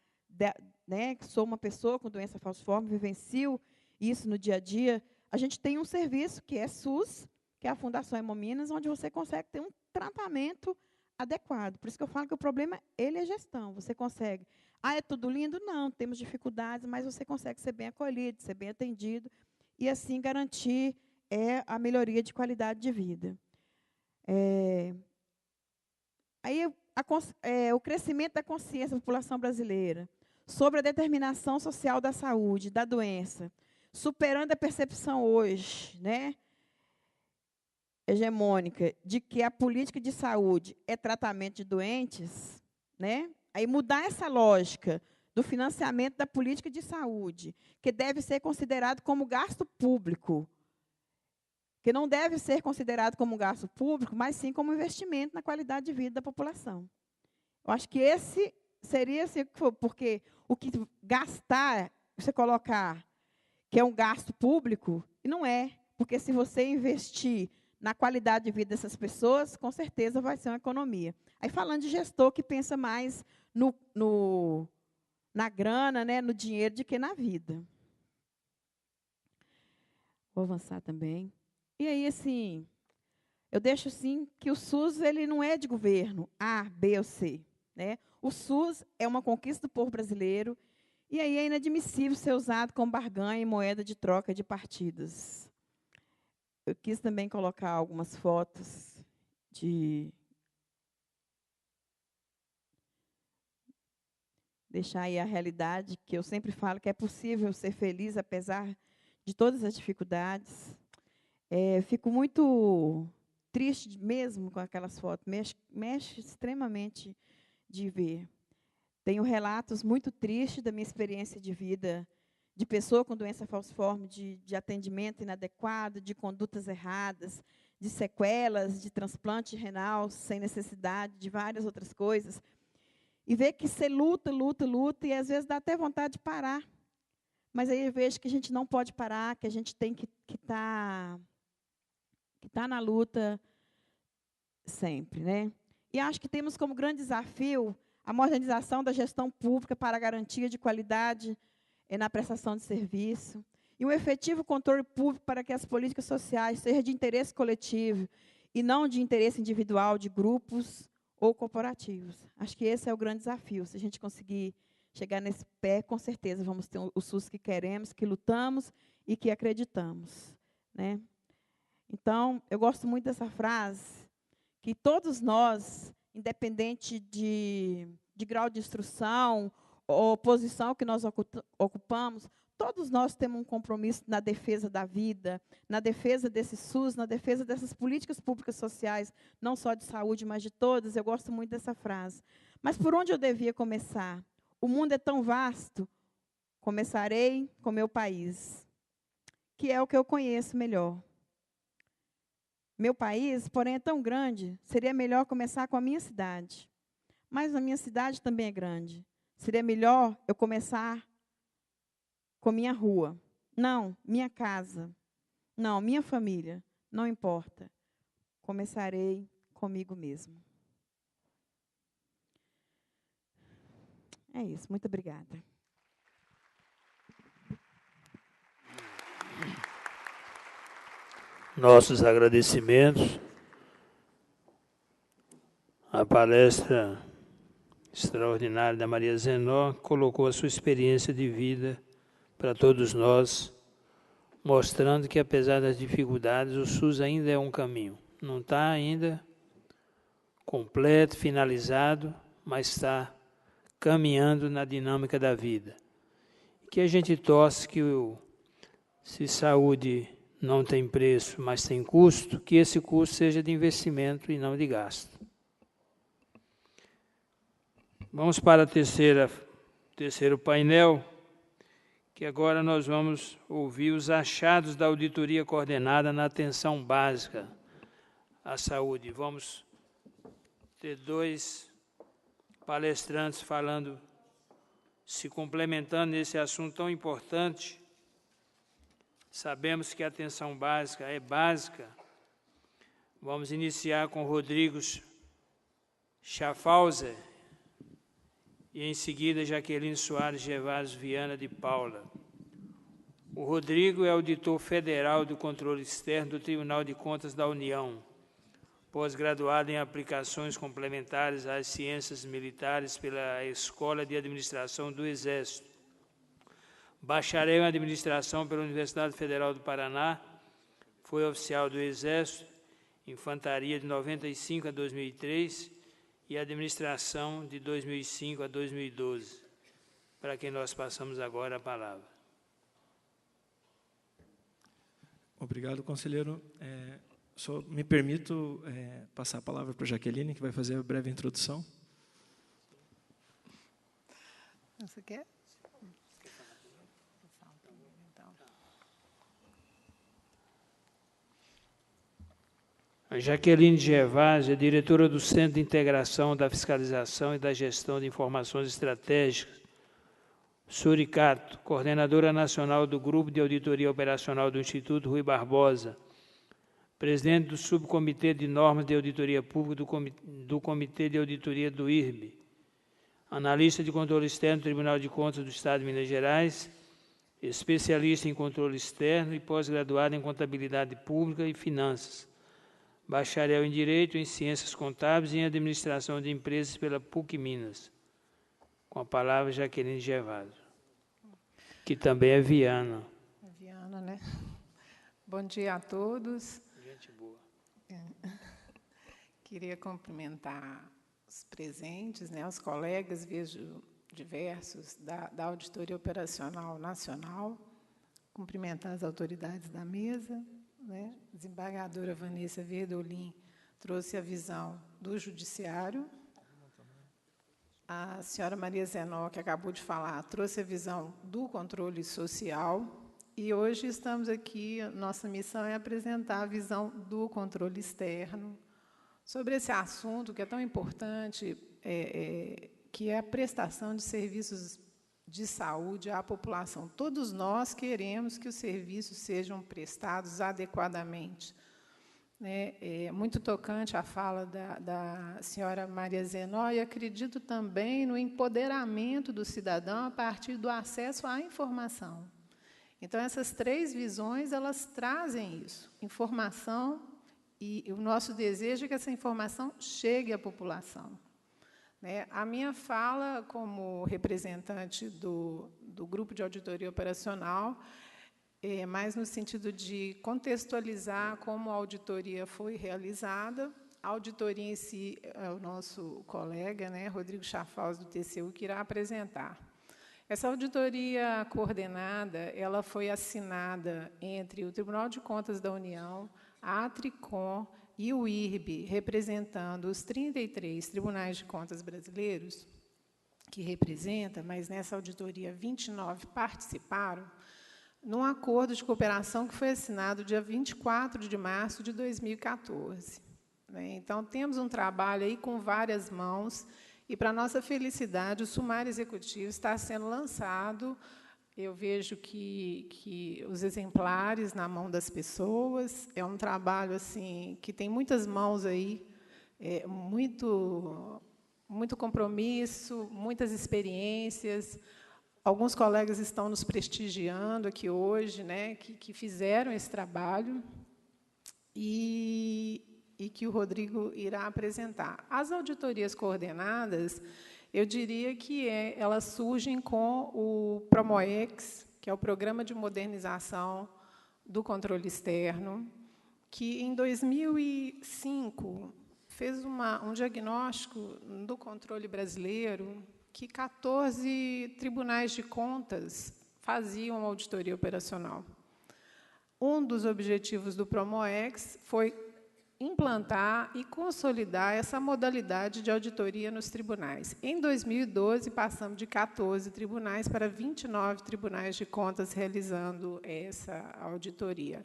que sou uma pessoa com doença falciforme, vivencio isso no dia a dia. A gente tem um serviço que é SUS, que é a Fundação Hemominas, onde você consegue ter um tratamento adequado. Por isso que eu falo que o problema ele é gestão. Você consegue. É tudo lindo? Não, temos dificuldades, mas você consegue ser bem acolhido, ser bem atendido e, assim, garantir a melhoria de qualidade de vida. O crescimento da consciência da população brasileira sobre a determinação social da saúde, da doença, superando a percepção hoje, hegemônica, de que a política de saúde é tratamento de doentes, aí mudar essa lógica do financiamento da política de saúde, que deve ser considerado como gasto público, que não deve ser considerado como um gasto público, mas sim como investimento na qualidade de vida da população. Eu acho que esse seria, assim, porque o que gastar, você colocar que é um gasto público, e não é, porque se você investir na qualidade de vida dessas pessoas, com certeza vai ser uma economia. Aí, falando de gestor que pensa mais na grana, no dinheiro, do que na vida. Vou avançar também. E aí, assim, eu deixo assim que o SUS ele não é de governo A, B ou C. O SUS é uma conquista do povo brasileiro e aí é inadmissível ser usado como barganha e moeda de troca de partidos. Eu quis também colocar algumas fotos de deixar aí a realidade, que eu sempre falo que é possível ser feliz apesar de todas as dificuldades. Fico muito triste mesmo com aquelas fotos, mexe extremamente de ver. Tenho relatos muito tristes da minha experiência de vida, de pessoa com doença falciforme, de atendimento inadequado, de condutas erradas, de sequelas, de transplante renal sem necessidade, de várias outras coisas. E ver que você luta, e às vezes dá até vontade de parar. Mas aí eu vejo que a gente não pode parar, que a gente tem que estar na luta sempre. E acho que temos como grande desafio a modernização da gestão pública para a garantia de qualidade na prestação de serviço e um efetivo controle público para que as políticas sociais sejam de interesse coletivo e não de interesse individual de grupos ou corporativos. Acho que esse é o grande desafio. Se a gente conseguir chegar nesse pé, com certeza vamos ter o SUS que queremos, que lutamos e que acreditamos, né? Então, eu gosto muito dessa frase, que todos nós, independente de grau de instrução ou posição que nós ocupamos, todos nós temos um compromisso na defesa da vida, na defesa desse SUS, na defesa dessas políticas públicas sociais, não só de saúde, mas de todas. Eu gosto muito dessa frase. Mas por onde eu devia começar? O mundo é tão vasto, começarei com meu país, que é o que eu conheço melhor. Meu país, porém, é tão grande, seria melhor começar com a minha cidade. Mas a minha cidade também é grande. Seria melhor eu começar com minha rua. Não, minha casa. Não, minha família. Não importa. Começarei comigo mesmo. É isso. Muito obrigada. Nossos agradecimentos. A palestra extraordinária da Maria Zenó colocou a sua experiência de vida para todos nós, mostrando que, apesar das dificuldades, o SUS ainda é um caminho. Não está ainda completo, finalizado, mas está caminhando na dinâmica da vida. Que a gente torce que, se saúde não tem preço, mas tem custo, que esse custo seja de investimento e não de gasto. Vamos para o terceiro painel, que agora nós vamos ouvir os achados da auditoria coordenada na atenção básica à saúde. Vamos ter 2 palestrantes falando, se complementando nesse assunto tão importante. Sabemos que a atenção básica é básica. Vamos iniciar com Rodrigo Schaffhauser e, em seguida, Jaqueline Soares Gervásio Viana de Paula. O Rodrigo é auditor federal do controle externo do Tribunal de Contas da União, pós-graduado em aplicações complementares às ciências militares pela Escola de Administração do Exército. Bacharel em Administração pela Universidade Federal do Paraná, foi oficial do Exército, Infantaria de 95 a 2003 e Administração de 2005 a 2012, para quem nós passamos agora a palavra. Obrigado, conselheiro. Só me permito passar a palavra para a Jaqueline, que vai fazer a breve introdução. Você quer? A Jaqueline Gervásio é diretora do Centro de Integração da Fiscalização e da Gestão de Informações Estratégicas, Suricato, coordenadora nacional do Grupo de Auditoria Operacional do Instituto Rui Barbosa, presidente do Subcomitê de Normas de Auditoria Pública do Comitê de Auditoria do IRB, analista de controle externo do Tribunal de Contas do Estado de Minas Gerais, especialista em controle externo e pós-graduado em Contabilidade Pública e Finanças, bacharel em Direito, em Ciências Contábeis e em Administração de Empresas pela PUC Minas. Com a palavra, Jaqueline Gervásio, que também é Viana. É Viana, né? Bom dia a todos. Gente boa. Queria cumprimentar os presentes, né, os colegas, vejo diversos da Auditoria Operacional Nacional, cumprimentar as autoridades da mesa, né? Desembargadora Vanessa Verdolim trouxe a visão do Judiciário. A senhora Maria Zenó, que acabou de falar, trouxe a visão do controle social. E hoje estamos aqui, a nossa missão é apresentar a visão do controle externo sobre esse assunto que é tão importante, que é a prestação de serviços de saúde à população. Todos nós queremos que os serviços sejam prestados adequadamente. É muito tocante a fala da senhora Maria Zenó, e acredito também no empoderamento do cidadão a partir do acesso à informação. Então, essas 3 visões, elas trazem isso, informação, e o nosso desejo é que essa informação chegue à população. né? A minha fala, como representante do Grupo de Auditoria Operacional, é mais no sentido de contextualizar como a auditoria foi realizada. A auditoria em si é o nosso colega, né, Rodrigo Schaffhaus, do TCU, que irá apresentar. Essa auditoria coordenada, ela foi assinada entre o Tribunal de Contas da União, a Atricom e o IRB, representando os 33 tribunais de contas brasileiros, que representa, mas nessa auditoria 29 participaram, num acordo de cooperação que foi assinado dia 24 de março de 2014. Então, temos um trabalho aí com várias mãos, e, para nossa felicidade, o sumário executivo está sendo lançado. Eu vejo que os exemplares na mão das pessoas, é um trabalho assim que tem muitas mãos aí, muito compromisso, muitas experiências. Alguns colegas estão nos prestigiando aqui hoje, né, que fizeram esse trabalho e que o Rodrigo irá apresentar. As auditorias coordenadas, eu diria que elas surgem com o PROMOEX, que é o Programa de Modernização do Controle Externo, que, em 2005, fez um diagnóstico do controle brasileiro que 14 tribunais de contas faziam auditoria operacional. Um dos objetivos do PROMOEX foi implantar e consolidar essa modalidade de auditoria nos tribunais. Em 2012, passamos de 14 tribunais para 29 tribunais de contas realizando essa auditoria.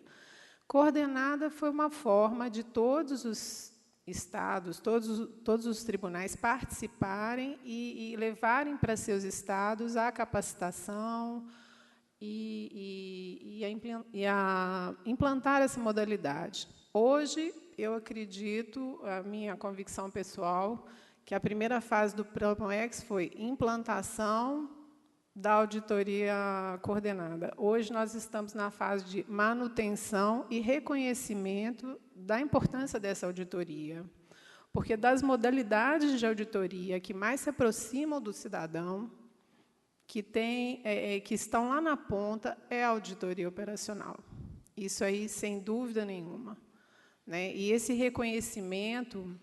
Coordenada foi uma forma de todos os estados, todos os tribunais participarem e levarem para seus estados a capacitação e a implantar essa modalidade. Hoje, eu acredito, a minha convicção pessoal, que a primeira fase do PROMOEX foi implantação da auditoria coordenada. Hoje, nós estamos na fase de manutenção e reconhecimento da importância dessa auditoria, porque das modalidades de auditoria que mais se aproximam do cidadão, que estão lá na ponta, é a auditoria operacional. Isso aí, sem dúvida nenhuma. E esse reconhecimento,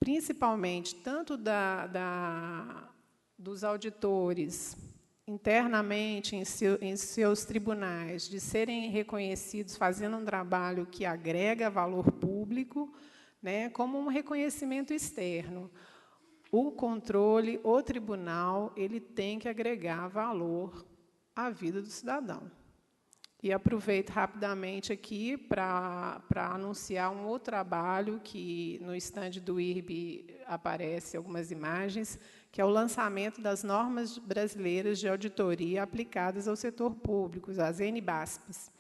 principalmente, tanto dos auditores internamente em seus tribunais, de serem reconhecidos fazendo um trabalho que agrega valor público, como um reconhecimento externo. O controle, o tribunal, ele tem que agregar valor à vida do cidadão. E aproveito rapidamente aqui para anunciar um outro trabalho que, no estande do IRB, aparece algumas imagens, que é o lançamento das normas brasileiras de auditoria aplicadas ao setor público, as NBASPs.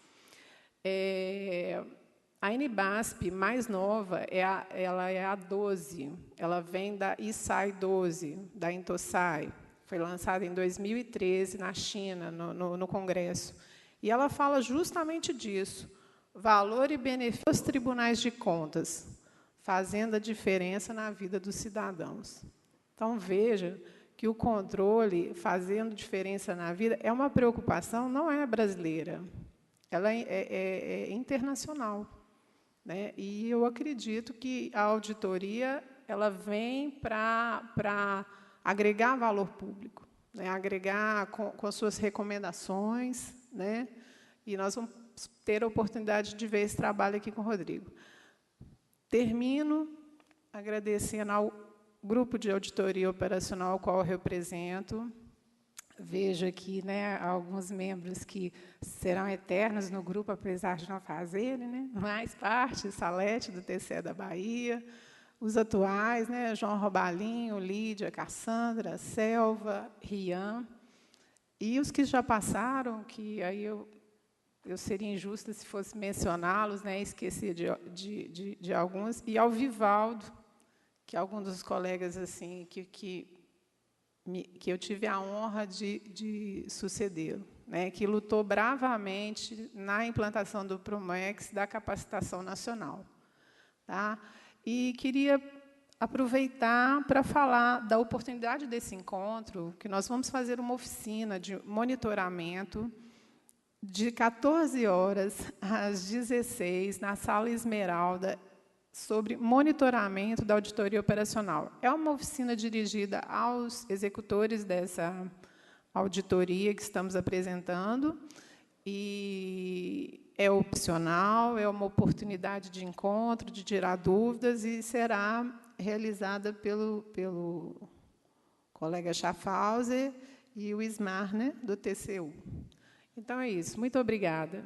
A NBASP mais nova, ela é a 12, ela vem da ISAI 12, da Intosai. Foi lançada em 2013, na China, no Congresso. E ela fala justamente disso, valor e benefício dos tribunais de contas, fazendo a diferença na vida dos cidadãos. Então, veja que o controle, fazendo diferença na vida, é uma preocupação, não é brasileira, ela é internacional. E eu acredito que a auditoria ela vem para agregar valor público, agregar com as suas recomendações, e nós vamos ter a oportunidade de ver esse trabalho aqui com o Rodrigo. Termino agradecendo ao Grupo de Auditoria Operacional, ao qual eu represento. Vejo aqui alguns membros que serão eternos no grupo, apesar de não fazerem, mais parte, Salete, do TCE da Bahia, os atuais, João Robalinho, Lídia, Cassandra, Selva, Rian, e os que já passaram, que aí eu seria injusta se fosse mencioná-los, esquecer de alguns, e ao Vivaldo, que é algum dos colegas assim, que eu tive a honra de sucedê-lo, que lutou bravamente na implantação do PROMEX, da capacitação nacional. E queria aproveitar para falar da oportunidade desse encontro, que nós vamos fazer uma oficina de monitoramento de 14 horas às 16, na Sala Esmeralda, sobre monitoramento da auditoria operacional. É uma oficina dirigida aos executores dessa auditoria que estamos apresentando, e é opcional, é uma oportunidade de encontro, de tirar dúvidas, e será realizada pelo colega Schaffhauser e o Ismar, né, do TCU. Então, é isso. Muito obrigada.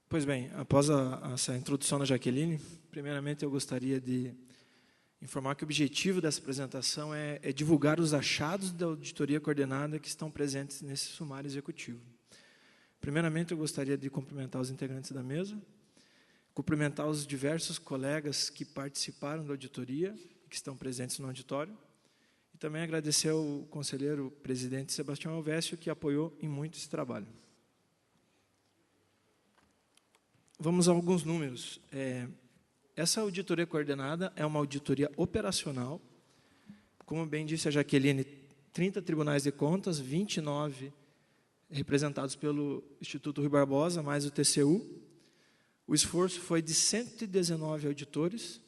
Pois bem, após essa introdução da Jaqueline, primeiramente eu gostaria de informar que o objetivo dessa apresentação é divulgar os achados da auditoria coordenada que estão presentes nesse sumário executivo. Primeiramente, eu gostaria de cumprimentar os integrantes da mesa, cumprimentar os diversos colegas que participaram da auditoria, que estão presentes no auditório, e também agradecer ao conselheiro presidente Sebastião Alvécio, que apoiou em muito esse trabalho. Vamos a alguns números. Essa auditoria coordenada é uma auditoria operacional. Como bem disse a Jaqueline, 30 tribunais de contas, 29 representados pelo Instituto Rui Barbosa, mais o TCU. O esforço foi de 119 auditores.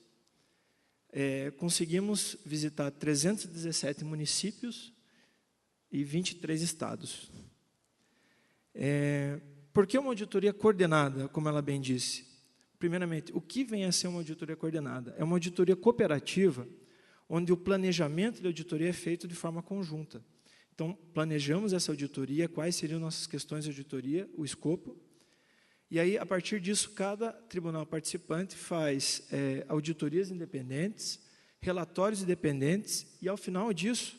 Conseguimos visitar 317 municípios e 23 estados. Por que uma auditoria coordenada, como ela bem disse? Primeiramente, o que vem a ser uma auditoria coordenada? É uma auditoria cooperativa, onde o planejamento da auditoria é feito de forma conjunta. Então, planejamos essa auditoria, quais seriam nossas questões de auditoria, o escopo, e aí, a partir disso, cada tribunal participante faz auditorias independentes, relatórios independentes, e, ao final disso,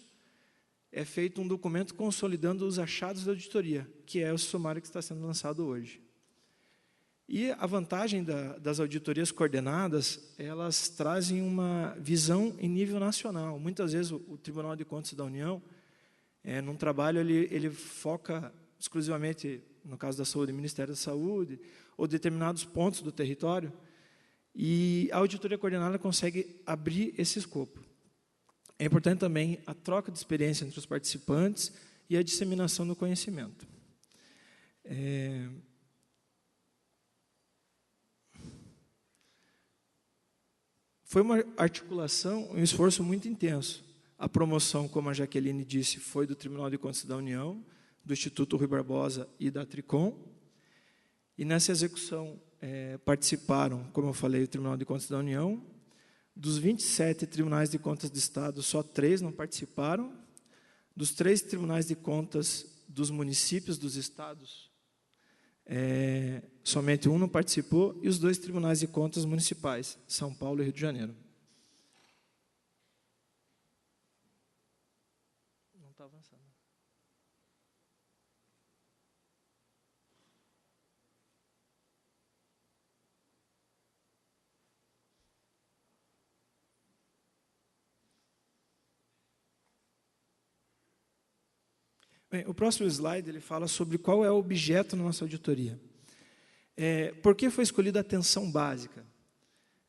é feito um documento consolidando os achados da auditoria, que é o sumário que está sendo lançado hoje. E a vantagem das auditorias coordenadas, elas trazem uma visão em nível nacional. Muitas vezes o Tribunal de Contas da União, num trabalho, ele foca exclusivamente, no caso da saúde, Ministério da Saúde, ou determinados pontos do território, e a auditoria coordenada consegue abrir esse escopo. É importante também a troca de experiência entre os participantes e a disseminação do conhecimento. Foi uma articulação, um esforço muito intenso. A promoção, como a Jaqueline disse, foi do Tribunal de Contas da União, do Instituto Rui Barbosa e da Tricom. E nessa execução participaram, como eu falei, o Tribunal de Contas da União. Dos 27 tribunais de contas do Estado, só 3 não participaram. Dos 3 tribunais de contas dos municípios dos estados, somente um não participou, e os 2 tribunais de contas municipais, São Paulo e Rio de Janeiro. Não está avançando. Bem, o próximo slide ele fala sobre qual é o objeto da nossa auditoria. Por que foi escolhida a atenção básica?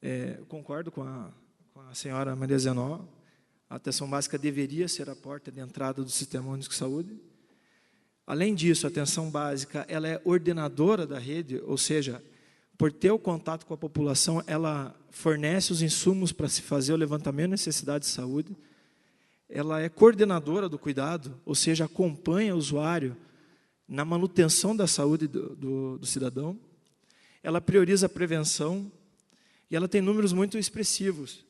Eu concordo com a senhora Maria Zenó, a atenção básica deveria ser a porta de entrada do Sistema Único de Saúde. Além disso, a atenção básica ela é ordenadora da rede, ou seja, por ter o contato com a população, ela fornece os insumos para se fazer o levantamento de necessidades de saúde. Ela é coordenadora do cuidado, ou seja, acompanha o usuário na manutenção da saúde do cidadão. Ela prioriza a prevenção e ela tem números muito expressivos.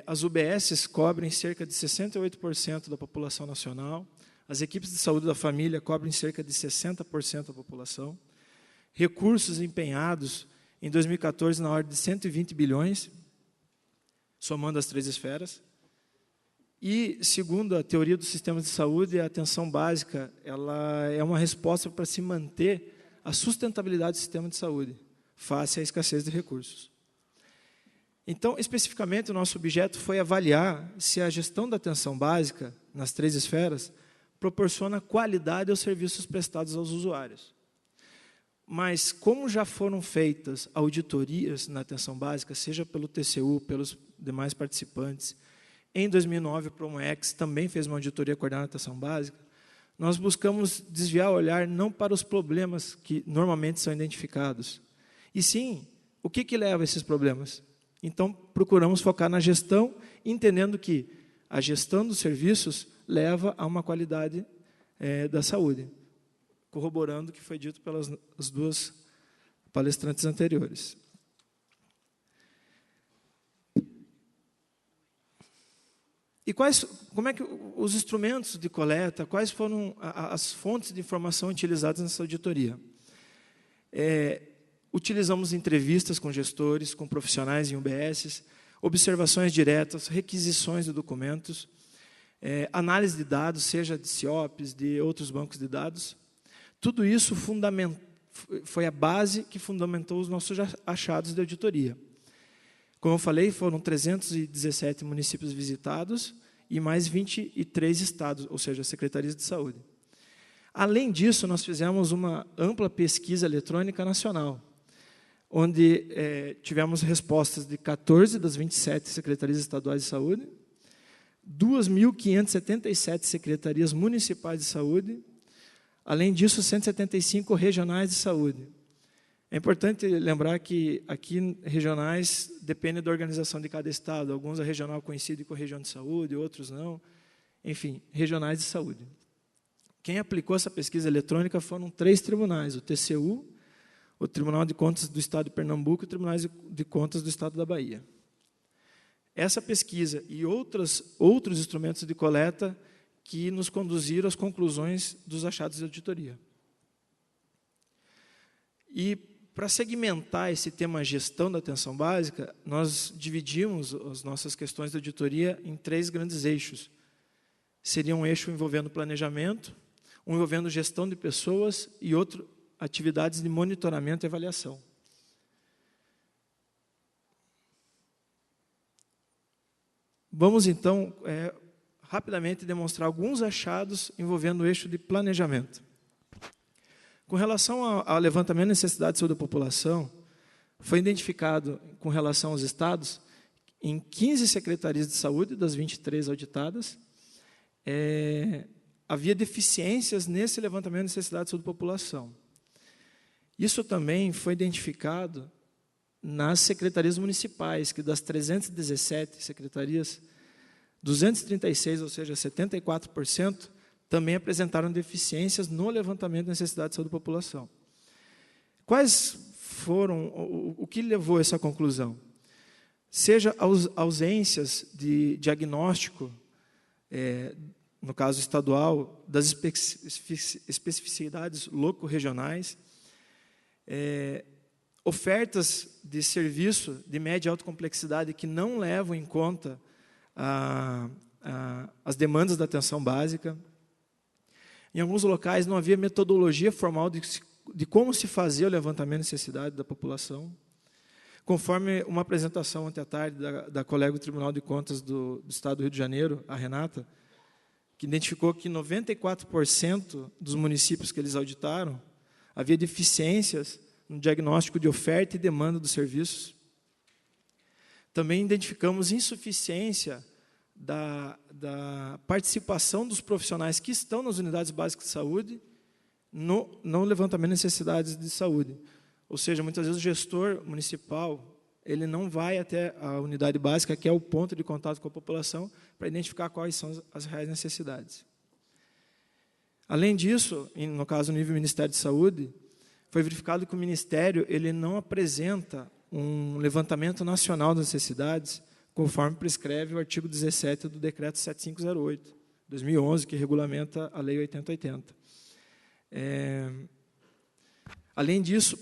As UBSs cobrem cerca de 68% da população nacional, as equipes de saúde da família cobrem cerca de 60% da população, recursos empenhados em 2014 na ordem de 120 bilhões, somando as 3 esferas. E, segundo a teoria dos sistemas de saúde, a atenção básica ela é uma resposta para se manter a sustentabilidade do sistema de saúde, face à escassez de recursos. Então, especificamente, o nosso objeto foi avaliar se a gestão da atenção básica, nas 3 esferas, proporciona qualidade aos serviços prestados aos usuários. Mas, como já foram feitas auditorias na atenção básica, seja pelo TCU, pelos demais participantes, em 2009 o Promoex também fez uma auditoria coordenada na atenção básica, nós buscamos desviar o olhar não para os problemas que normalmente são identificados, e sim, o que leva a esses problemas? Então, procuramos focar na gestão, entendendo que a gestão dos serviços leva a uma qualidade da saúde, corroborando o que foi dito pelas as duas palestrantes anteriores. E como é que os instrumentos de coleta, quais foram as fontes de informação utilizadas nessa auditoria? Utilizamos entrevistas com gestores, com profissionais em UBSs, observações diretas, requisições de documentos, análise de dados, seja de CIOPs, de outros bancos de dados. Tudo isso foi a base que fundamentou os nossos achados de auditoria. Como eu falei, foram 317 municípios visitados e mais 23 estados, ou seja, secretarias de saúde. Além disso, nós fizemos uma ampla pesquisa eletrônica nacional, onde tivemos respostas de 14 das 27 secretarias estaduais de saúde, 2.577 secretarias municipais de saúde, além disso, 175 regionais de saúde. É importante lembrar que aqui regionais dependem da organização de cada estado. Alguns a regional coincide com a região de saúde, outros não. Enfim, regionais de saúde. Quem aplicou essa pesquisa eletrônica foram 3 tribunais, o TCU, o Tribunal de Contas do Estado de Pernambuco e o Tribunal de Contas do Estado da Bahia. Essa pesquisa e outros instrumentos de coleta que nos conduziram às conclusões dos achados de auditoria. E, para segmentar esse tema gestão da atenção básica, nós dividimos as nossas questões de auditoria em 3 grandes eixos. Seria um eixo envolvendo planejamento, um envolvendo gestão de pessoas e outro, atividades de monitoramento e avaliação. Vamos, então, rapidamente demonstrar alguns achados envolvendo o eixo de planejamento. Com relação ao levantamento de necessidade de saúde da população, foi identificado, com relação aos estados, em 15 secretarias de saúde, das 23 auditadas, havia deficiências nesse levantamento de necessidade de saúde da população. Isso também foi identificado nas secretarias municipais, que das 317 secretarias, 236, ou seja, 74%, também apresentaram deficiências no levantamento de necessidade de saúde da população. Quais foram, o que levou a essa conclusão? Seja ausências de diagnóstico, no caso estadual, das especificidades loco-regionais, ofertas de serviço de média e alta complexidade que não levam em conta as demandas da atenção básica. Em alguns locais não havia metodologia formal de como se fazia o levantamento de necessidade da população. Conforme uma apresentação ontem à tarde da colega do Tribunal de Contas do Estado do Rio de Janeiro, a Renata, que identificou que 94% dos municípios que eles auditaram havia deficiências no diagnóstico de oferta e demanda dos serviços. Também identificamos insuficiência da participação dos profissionais que estão nas unidades básicas de saúde no levantamento de necessidades de saúde. Ou seja, muitas vezes o gestor municipal ele não vai até a unidade básica, que é o ponto de contato com a população, para identificar quais são as reais necessidades. Além disso, no caso do nível do Ministério de Saúde, foi verificado que o Ministério ele não apresenta um levantamento nacional das necessidades, conforme prescreve o artigo 17 do Decreto 7508, 2011, que regulamenta a Lei 8080. Além disso,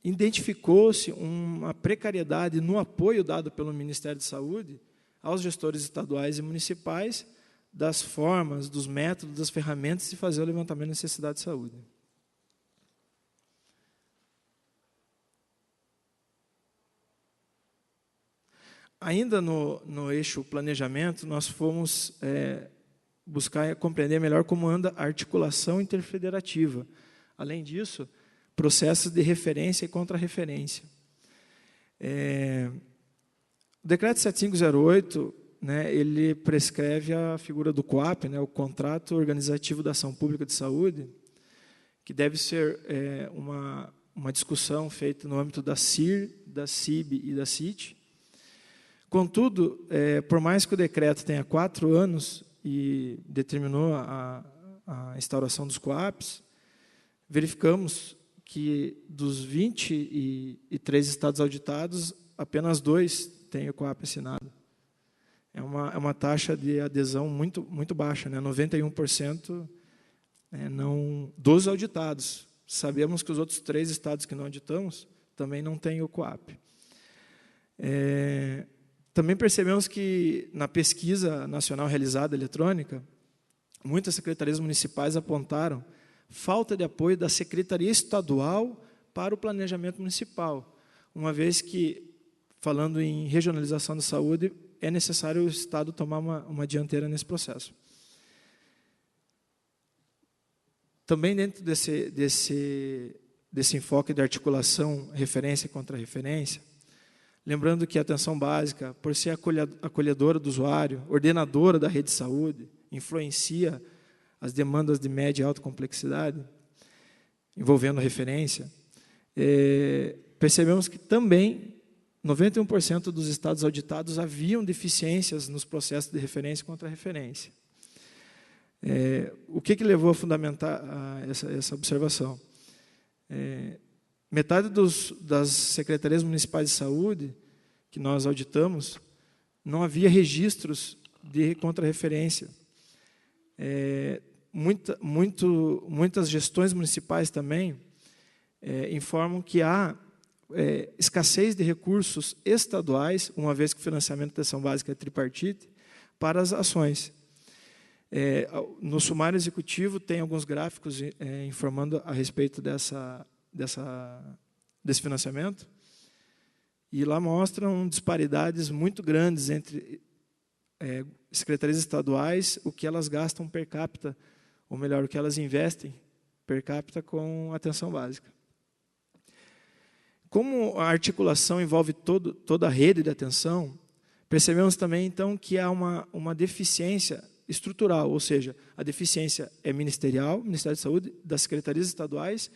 identificou-se uma precariedade no apoio dado pelo Ministério da Saúde aos gestores estaduais e municipais das formas, dos métodos, das ferramentas de fazer o levantamento de necessidade de saúde. Ainda no eixo planejamento, nós fomos buscar compreender melhor como anda a articulação interfederativa. Além disso, processos de referência e contra-referência. O decreto 7508, né, ele prescreve a figura do COAP, né, o Contrato Organizativo da Ação Pública de Saúde, que deve ser uma discussão feita no âmbito da CIR, da CIB e da CIT. Contudo, por mais que o decreto tenha 4 anos e determinou a instauração dos COAPs, verificamos que dos 23 estados auditados, apenas 2 têm o COAP assinado. É uma taxa de adesão muito, muito baixa, né? 91% dos auditados. Sabemos que os outros 3 estados que não auditamos também não têm o COAP. Também percebemos que, na pesquisa nacional realizada eletrônica, muitas secretarias municipais apontaram falta de apoio da Secretaria Estadual para o planejamento municipal, uma vez que, falando em regionalização da saúde, é necessário o Estado tomar uma dianteira nesse processo. Também dentro desse enfoque de articulação, referência contra referência, lembrando que a atenção básica, por ser acolhedora do usuário, ordenadora da rede de saúde, influencia as demandas de média e alta complexidade, envolvendo referência, percebemos que também 91% dos estados auditados haviam deficiências nos processos de referência contra referência. O que levou a fundamentar essa observação? Metade das secretarias municipais de saúde que nós auditamos, não havia registros de contra-referência. Muitas gestões municipais também informam que há escassez de recursos estaduais, uma vez que o financiamento da atenção básica é tripartite, para as ações. No sumário executivo tem alguns gráficos informando a respeito desse financiamento, e lá mostram disparidades muito grandes entre secretarias estaduais, o que elas gastam per capita, ou melhor, o que elas investem per capita com atenção básica. Como a articulação envolve toda a rede de atenção, percebemos também, então, que há uma deficiência estrutural, ou seja, a deficiência é ministerial, Ministério da Saúde, das secretarias estaduais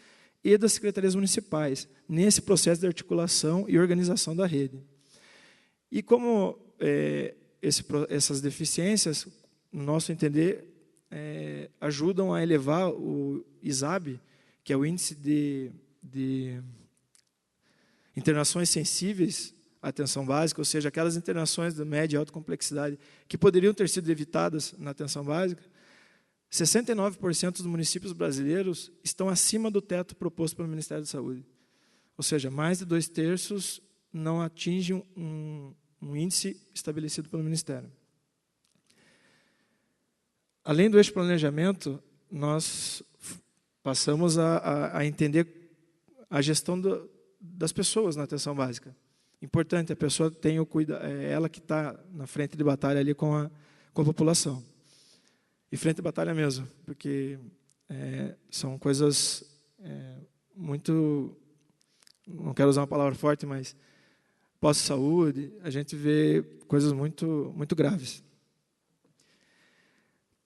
e das secretarias municipais, nesse processo de articulação e organização da rede. E como essas deficiências, no nosso entender, ajudam a elevar o ISAB, que é o Índice de Internações Sensíveis à Atenção Básica, ou seja, aquelas internações de média e alta complexidade que poderiam ter sido evitadas na atenção básica, 69% dos municípios brasileiros estão acima do teto proposto pelo Ministério da Saúde. Ou seja, mais de 2/3 não atingem um índice estabelecido pelo Ministério. Além do eixo planejamento, nós passamos a entender a gestão das pessoas na atenção básica. Importante, a pessoa tem o cuidado, é ela que está na frente de batalha ali com a população. E frente de batalha mesmo, porque são coisas muito, não quero usar uma palavra forte, mas pós-saúde, a gente vê coisas muito, muito graves.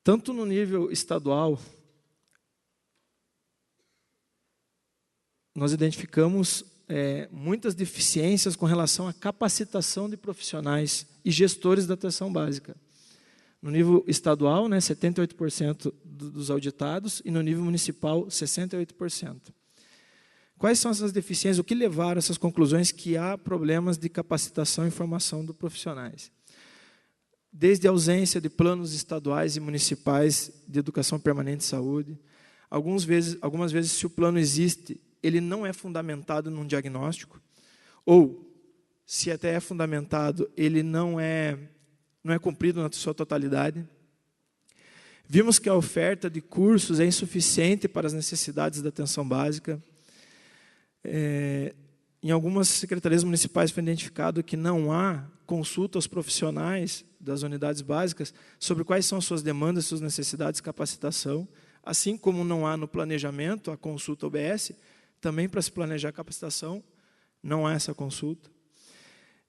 Tanto no nível estadual, nós identificamos muitas deficiências com relação à capacitação de profissionais e gestores da atenção básica. No nível estadual, 78% dos auditados, e no nível municipal, 68%. Quais são essas deficiências? O que levaram a essas conclusões que há problemas de capacitação e formação dos profissionais? Desde a ausência de planos estaduais e municipais de educação permanente de saúde. Algumas vezes, se o plano existe, ele não é fundamentado num diagnóstico, ou, se até é fundamentado, ele não é cumprido na sua totalidade. Vimos que a oferta de cursos é insuficiente para as necessidades da atenção básica. em algumas secretarias municipais foi identificado que não há consulta aos profissionais das unidades básicas sobre quais são as suas demandas, suas necessidades de capacitação, assim como não há no planejamento a consulta OBS, também para se planejar a capacitação, não há essa consulta.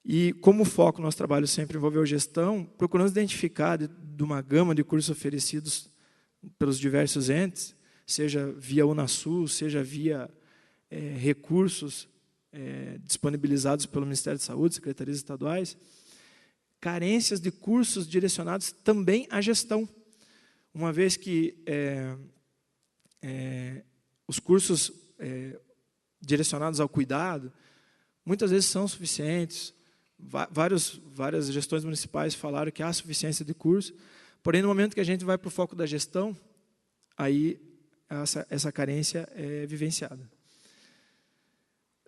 E como o foco do nosso trabalho sempre envolveu gestão, procuramos identificar de uma gama de cursos oferecidos pelos diversos entes, seja via Unasul, seja via recursos disponibilizados pelo Ministério da Saúde, secretarias estaduais, carências de cursos direcionados também à gestão, uma vez que os cursos direcionados ao cuidado, muitas vezes são suficientes. Várias gestões municipais falaram que há suficiência de curso, porém, no momento que a gente vai para o foco da gestão, aí essa carência é vivenciada.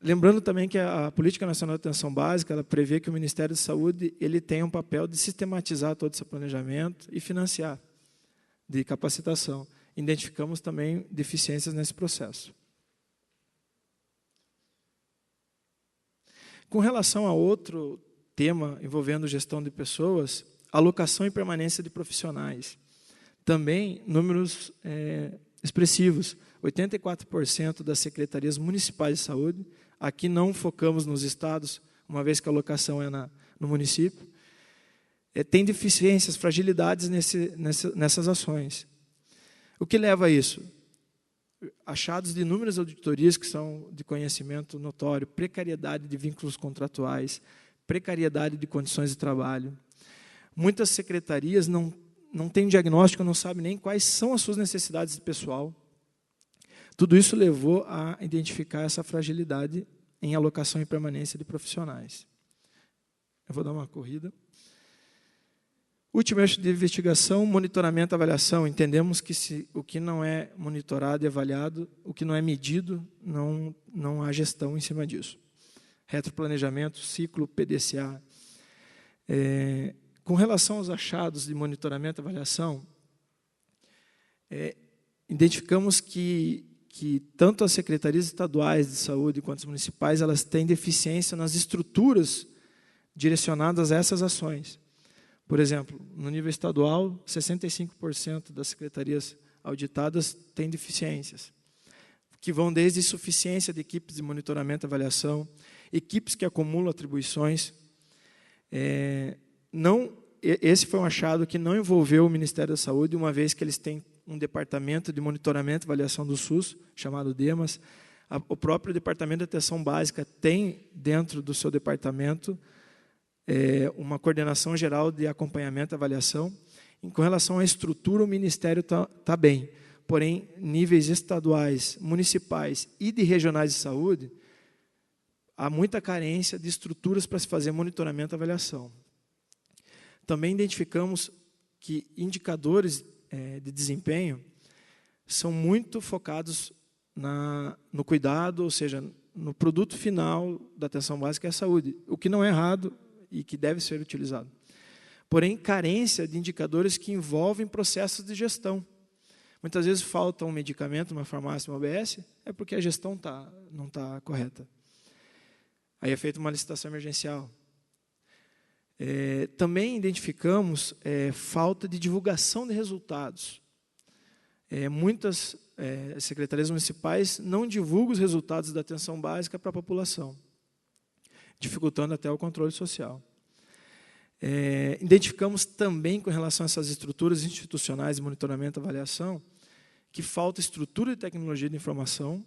Lembrando também que a Política Nacional de Atenção Básica, ela prevê que o Ministério da Saúde ele tem um papel de sistematizar todo esse planejamento e financiar de capacitação. Identificamos também deficiências nesse processo. Com relação a outro tema envolvendo gestão de pessoas, alocação e permanência de profissionais. Também números expressivos. 84% das secretarias municipais de saúde, aqui não focamos nos estados, uma vez que a alocação é no município, tem deficiências, fragilidades nessas ações. O que leva a isso? Achados de inúmeras auditorias que são de conhecimento notório, precariedade de vínculos contratuais, precariedade de condições de trabalho. Muitas secretarias não têm diagnóstico, não sabem nem quais são as suas necessidades de pessoal. Tudo isso levou a identificar essa fragilidade em alocação e permanência de profissionais. Eu vou dar uma corrida. Último eixo de investigação, monitoramento e avaliação. Entendemos que o que não é monitorado e avaliado, o que não é medido, não há gestão em cima disso. Retroplanejamento, ciclo, PDCA. Com relação aos achados de monitoramento e avaliação, identificamos que tanto as secretarias estaduais de saúde quanto as municipais, elas têm deficiência nas estruturas direcionadas a essas ações. Por exemplo, no nível estadual, 65% das secretarias auditadas têm deficiências, que vão desde insuficiência de equipes de monitoramento e avaliação, equipes que acumulam atribuições. Esse foi um achado que não envolveu o Ministério da Saúde, uma vez que eles têm um departamento de monitoramento e avaliação do SUS, chamado DEMAS. O próprio Departamento de Atenção Básica tem, dentro do seu departamento, uma coordenação geral de acompanhamento e avaliação. E, com relação à estrutura, o Ministério está bem. Porém, níveis estaduais, municipais e de regionais de saúde, há muita carência de estruturas para se fazer monitoramento e avaliação. Também identificamos que indicadores de desempenho são muito focados no cuidado, ou seja, no produto final da atenção básica é a saúde, o que não é errado e que deve ser utilizado. Porém, carência de indicadores que envolvem processos de gestão. Muitas vezes falta um medicamento numa farmácia, uma OBS, é porque a gestão não está correta. Aí é feita uma licitação emergencial. Também identificamos falta de divulgação de resultados. Muitas secretarias municipais não divulgam os resultados da atenção básica para a população, dificultando até o controle social. Identificamos também, com relação a essas estruturas institucionais de monitoramento e avaliação, que falta estrutura de tecnologia de informação,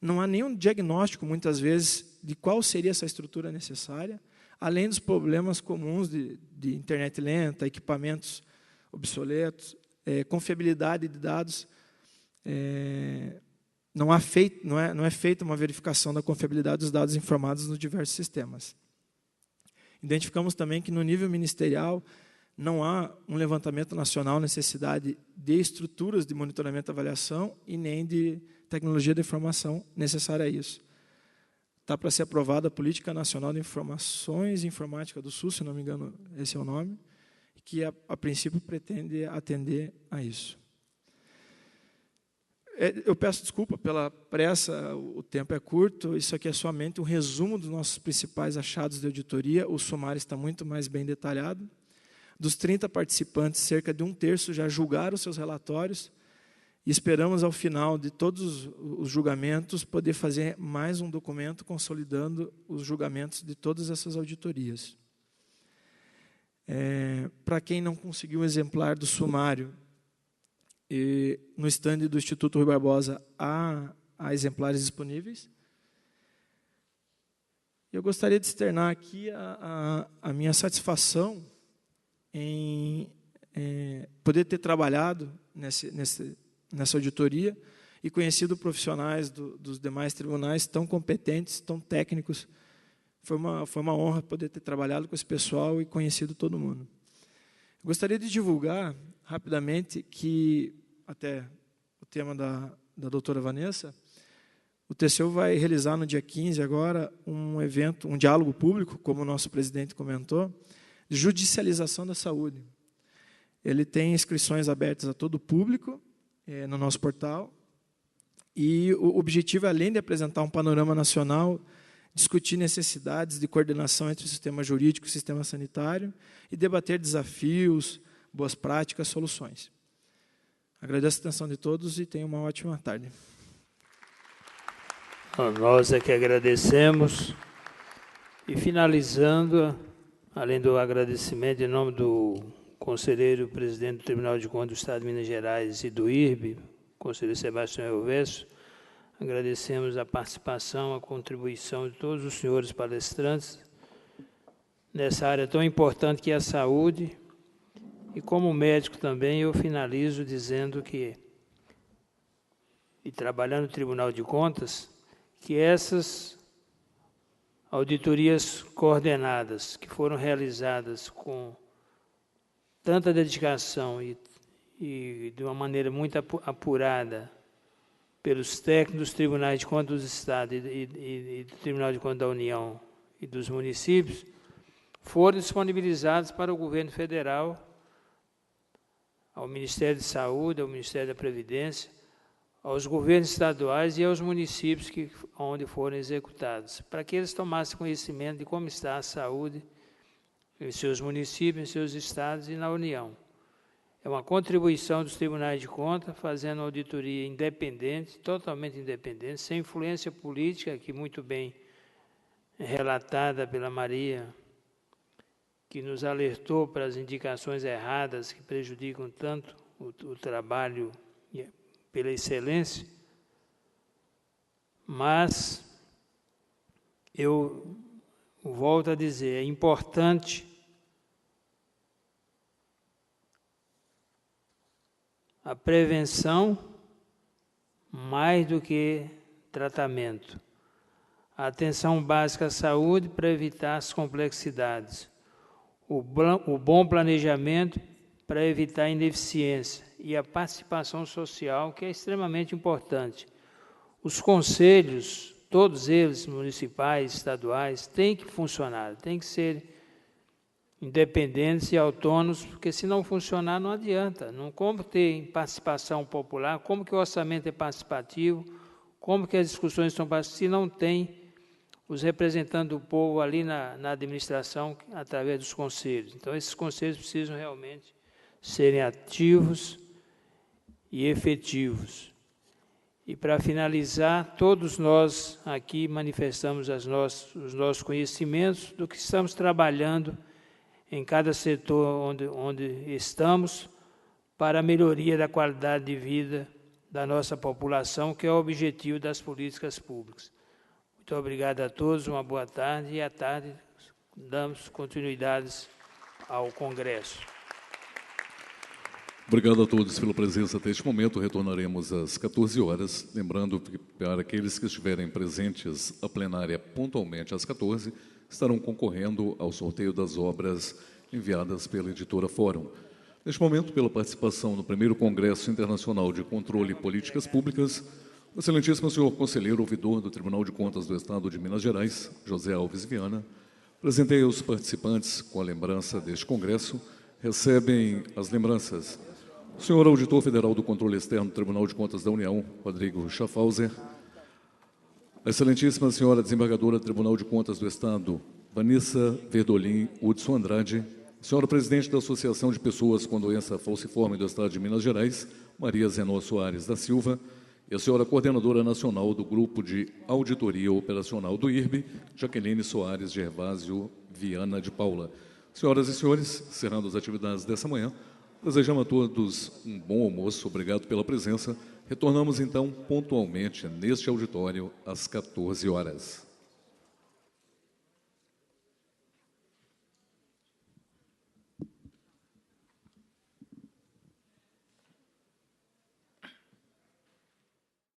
não há nenhum diagnóstico, muitas vezes, de qual seria essa estrutura necessária, além dos problemas comuns de internet lenta, equipamentos obsoletos, confiabilidade de dados. Não é feita uma verificação da confiabilidade dos dados informados nos diversos sistemas. Identificamos também que, no nível ministerial, não há um levantamento nacional necessidade de estruturas de monitoramento e avaliação e nem de tecnologia de informação necessária a isso. Está para ser aprovada a Política Nacional de Informações e Informática do SUS, se não me engano, esse é o nome, que, a princípio, pretende atender a isso. eu peço desculpa pela pressa, o tempo é curto, isso aqui é somente um resumo dos nossos principais achados de auditoria, o sumário está muito mais bem detalhado. Dos 30 participantes, cerca de 1/3 já julgaram seus relatórios, e esperamos, ao final de todos os julgamentos, poder fazer mais um documento consolidando os julgamentos de todas essas auditorias. Para quem não conseguiu um exemplar do sumário, no estande do Instituto Rui Barbosa há exemplares disponíveis. Eu gostaria de externar aqui a minha satisfação em poder ter trabalhado nessa auditoria e conhecido profissionais dos demais tribunais tão competentes, tão técnicos. Foi uma honra poder ter trabalhado com esse pessoal e conhecido todo mundo. Gostaria de divulgar rapidamente que, até o tema da doutora Vanessa, o TCU vai realizar no dia 15 agora um evento, um diálogo público, como o nosso presidente comentou, de judicialização da saúde. Ele tem inscrições abertas a todo o público no nosso portal, e o objetivo é, além de apresentar um panorama nacional, discutir necessidades de coordenação entre o sistema jurídico e o sistema sanitário e debater desafios, boas práticas, soluções. Agradeço a atenção de todos e tenham uma ótima tarde. Nós é que agradecemos. E finalizando, além do agradecimento, em nome do conselheiro presidente do Tribunal de Contas do Estado de Minas Gerais e do IRB, conselheiro Sebastião Elvésio, agradecemos a participação, a contribuição de todos os senhores palestrantes nessa área tão importante que é a saúde. E como médico também, eu finalizo dizendo que, e trabalhando no Tribunal de Contas, que essas auditorias coordenadas, que foram realizadas com tanta dedicação e de uma maneira muito apurada pelos técnicos dos Tribunais de Contas do Estado e do Tribunal de Contas da União e dos municípios, foram disponibilizados para o governo federal, ao Ministério de Saúde, ao Ministério da Previdência, aos governos estaduais e aos municípios onde foram executados, para que eles tomassem conhecimento de como está a saúde em seus municípios, em seus estados e na União. É uma contribuição dos tribunais de contas, fazendo uma auditoria independente, totalmente independente, sem influência política, aqui muito bem relatada pela Maria, que nos alertou para as indicações erradas que prejudicam tanto o trabalho pela excelência. Mas eu volto a dizer, é importante a prevenção mais do que tratamento. A atenção básica à saúde para evitar as complexidades. O bom planejamento para evitar a ineficiência e a participação social, que é extremamente importante. Os conselhos, todos eles, municipais, estaduais, têm que funcionar, têm que ser independentes e autônomos, porque se não funcionar não adianta. Não, como ter participação popular, como que o orçamento é participativo, como que as discussões são participativas, se não tem os representantes do povo ali na administração, através dos conselhos. Então, esses conselhos precisam realmente serem ativos e efetivos. E, para finalizar, todos nós aqui manifestamos os nossos conhecimentos do que estamos trabalhando em cada setor onde estamos, para a melhoria da qualidade de vida da nossa população, que é o objetivo das políticas públicas. Muito obrigado a todos, uma boa tarde, e à tarde damos continuidade ao Congresso. Obrigado a todos pela presença até este momento. Retornaremos às 14 horas. Lembrando que, para aqueles que estiverem presentes à plenária pontualmente às 14, estarão concorrendo ao sorteio das obras enviadas pela editora Fórum. Neste momento, pela participação no primeiro Congresso Internacional de Controle e Políticas Públicas, o excelentíssimo senhor conselheiro ouvidor do Tribunal de Contas do Estado de Minas Gerais, José Alves Viana, apresentei aos participantes com a lembrança deste congresso, recebem as lembranças Senhor Auditor Federal do Controle Externo do Tribunal de Contas da União, Rodrigo Schaffhauser. Excelentíssima Senhora Desembargadora do Tribunal de Contas do Estado, Vanessa Verdolim Hudson Andrade. Senhora Presidente da Associação de Pessoas com Doença Falciforme do Estado de Minas Gerais, Maria Zenó Soares da Silva. E a Senhora Coordenadora Nacional do Grupo de Auditoria Operacional do IRB, Jaqueline Soares Gervásio Viana de Paula. Senhoras e senhores, encerrando as atividades dessa manhã, desejamos a todos um bom almoço, obrigado pela presença. Retornamos, então, pontualmente neste auditório às 14 horas.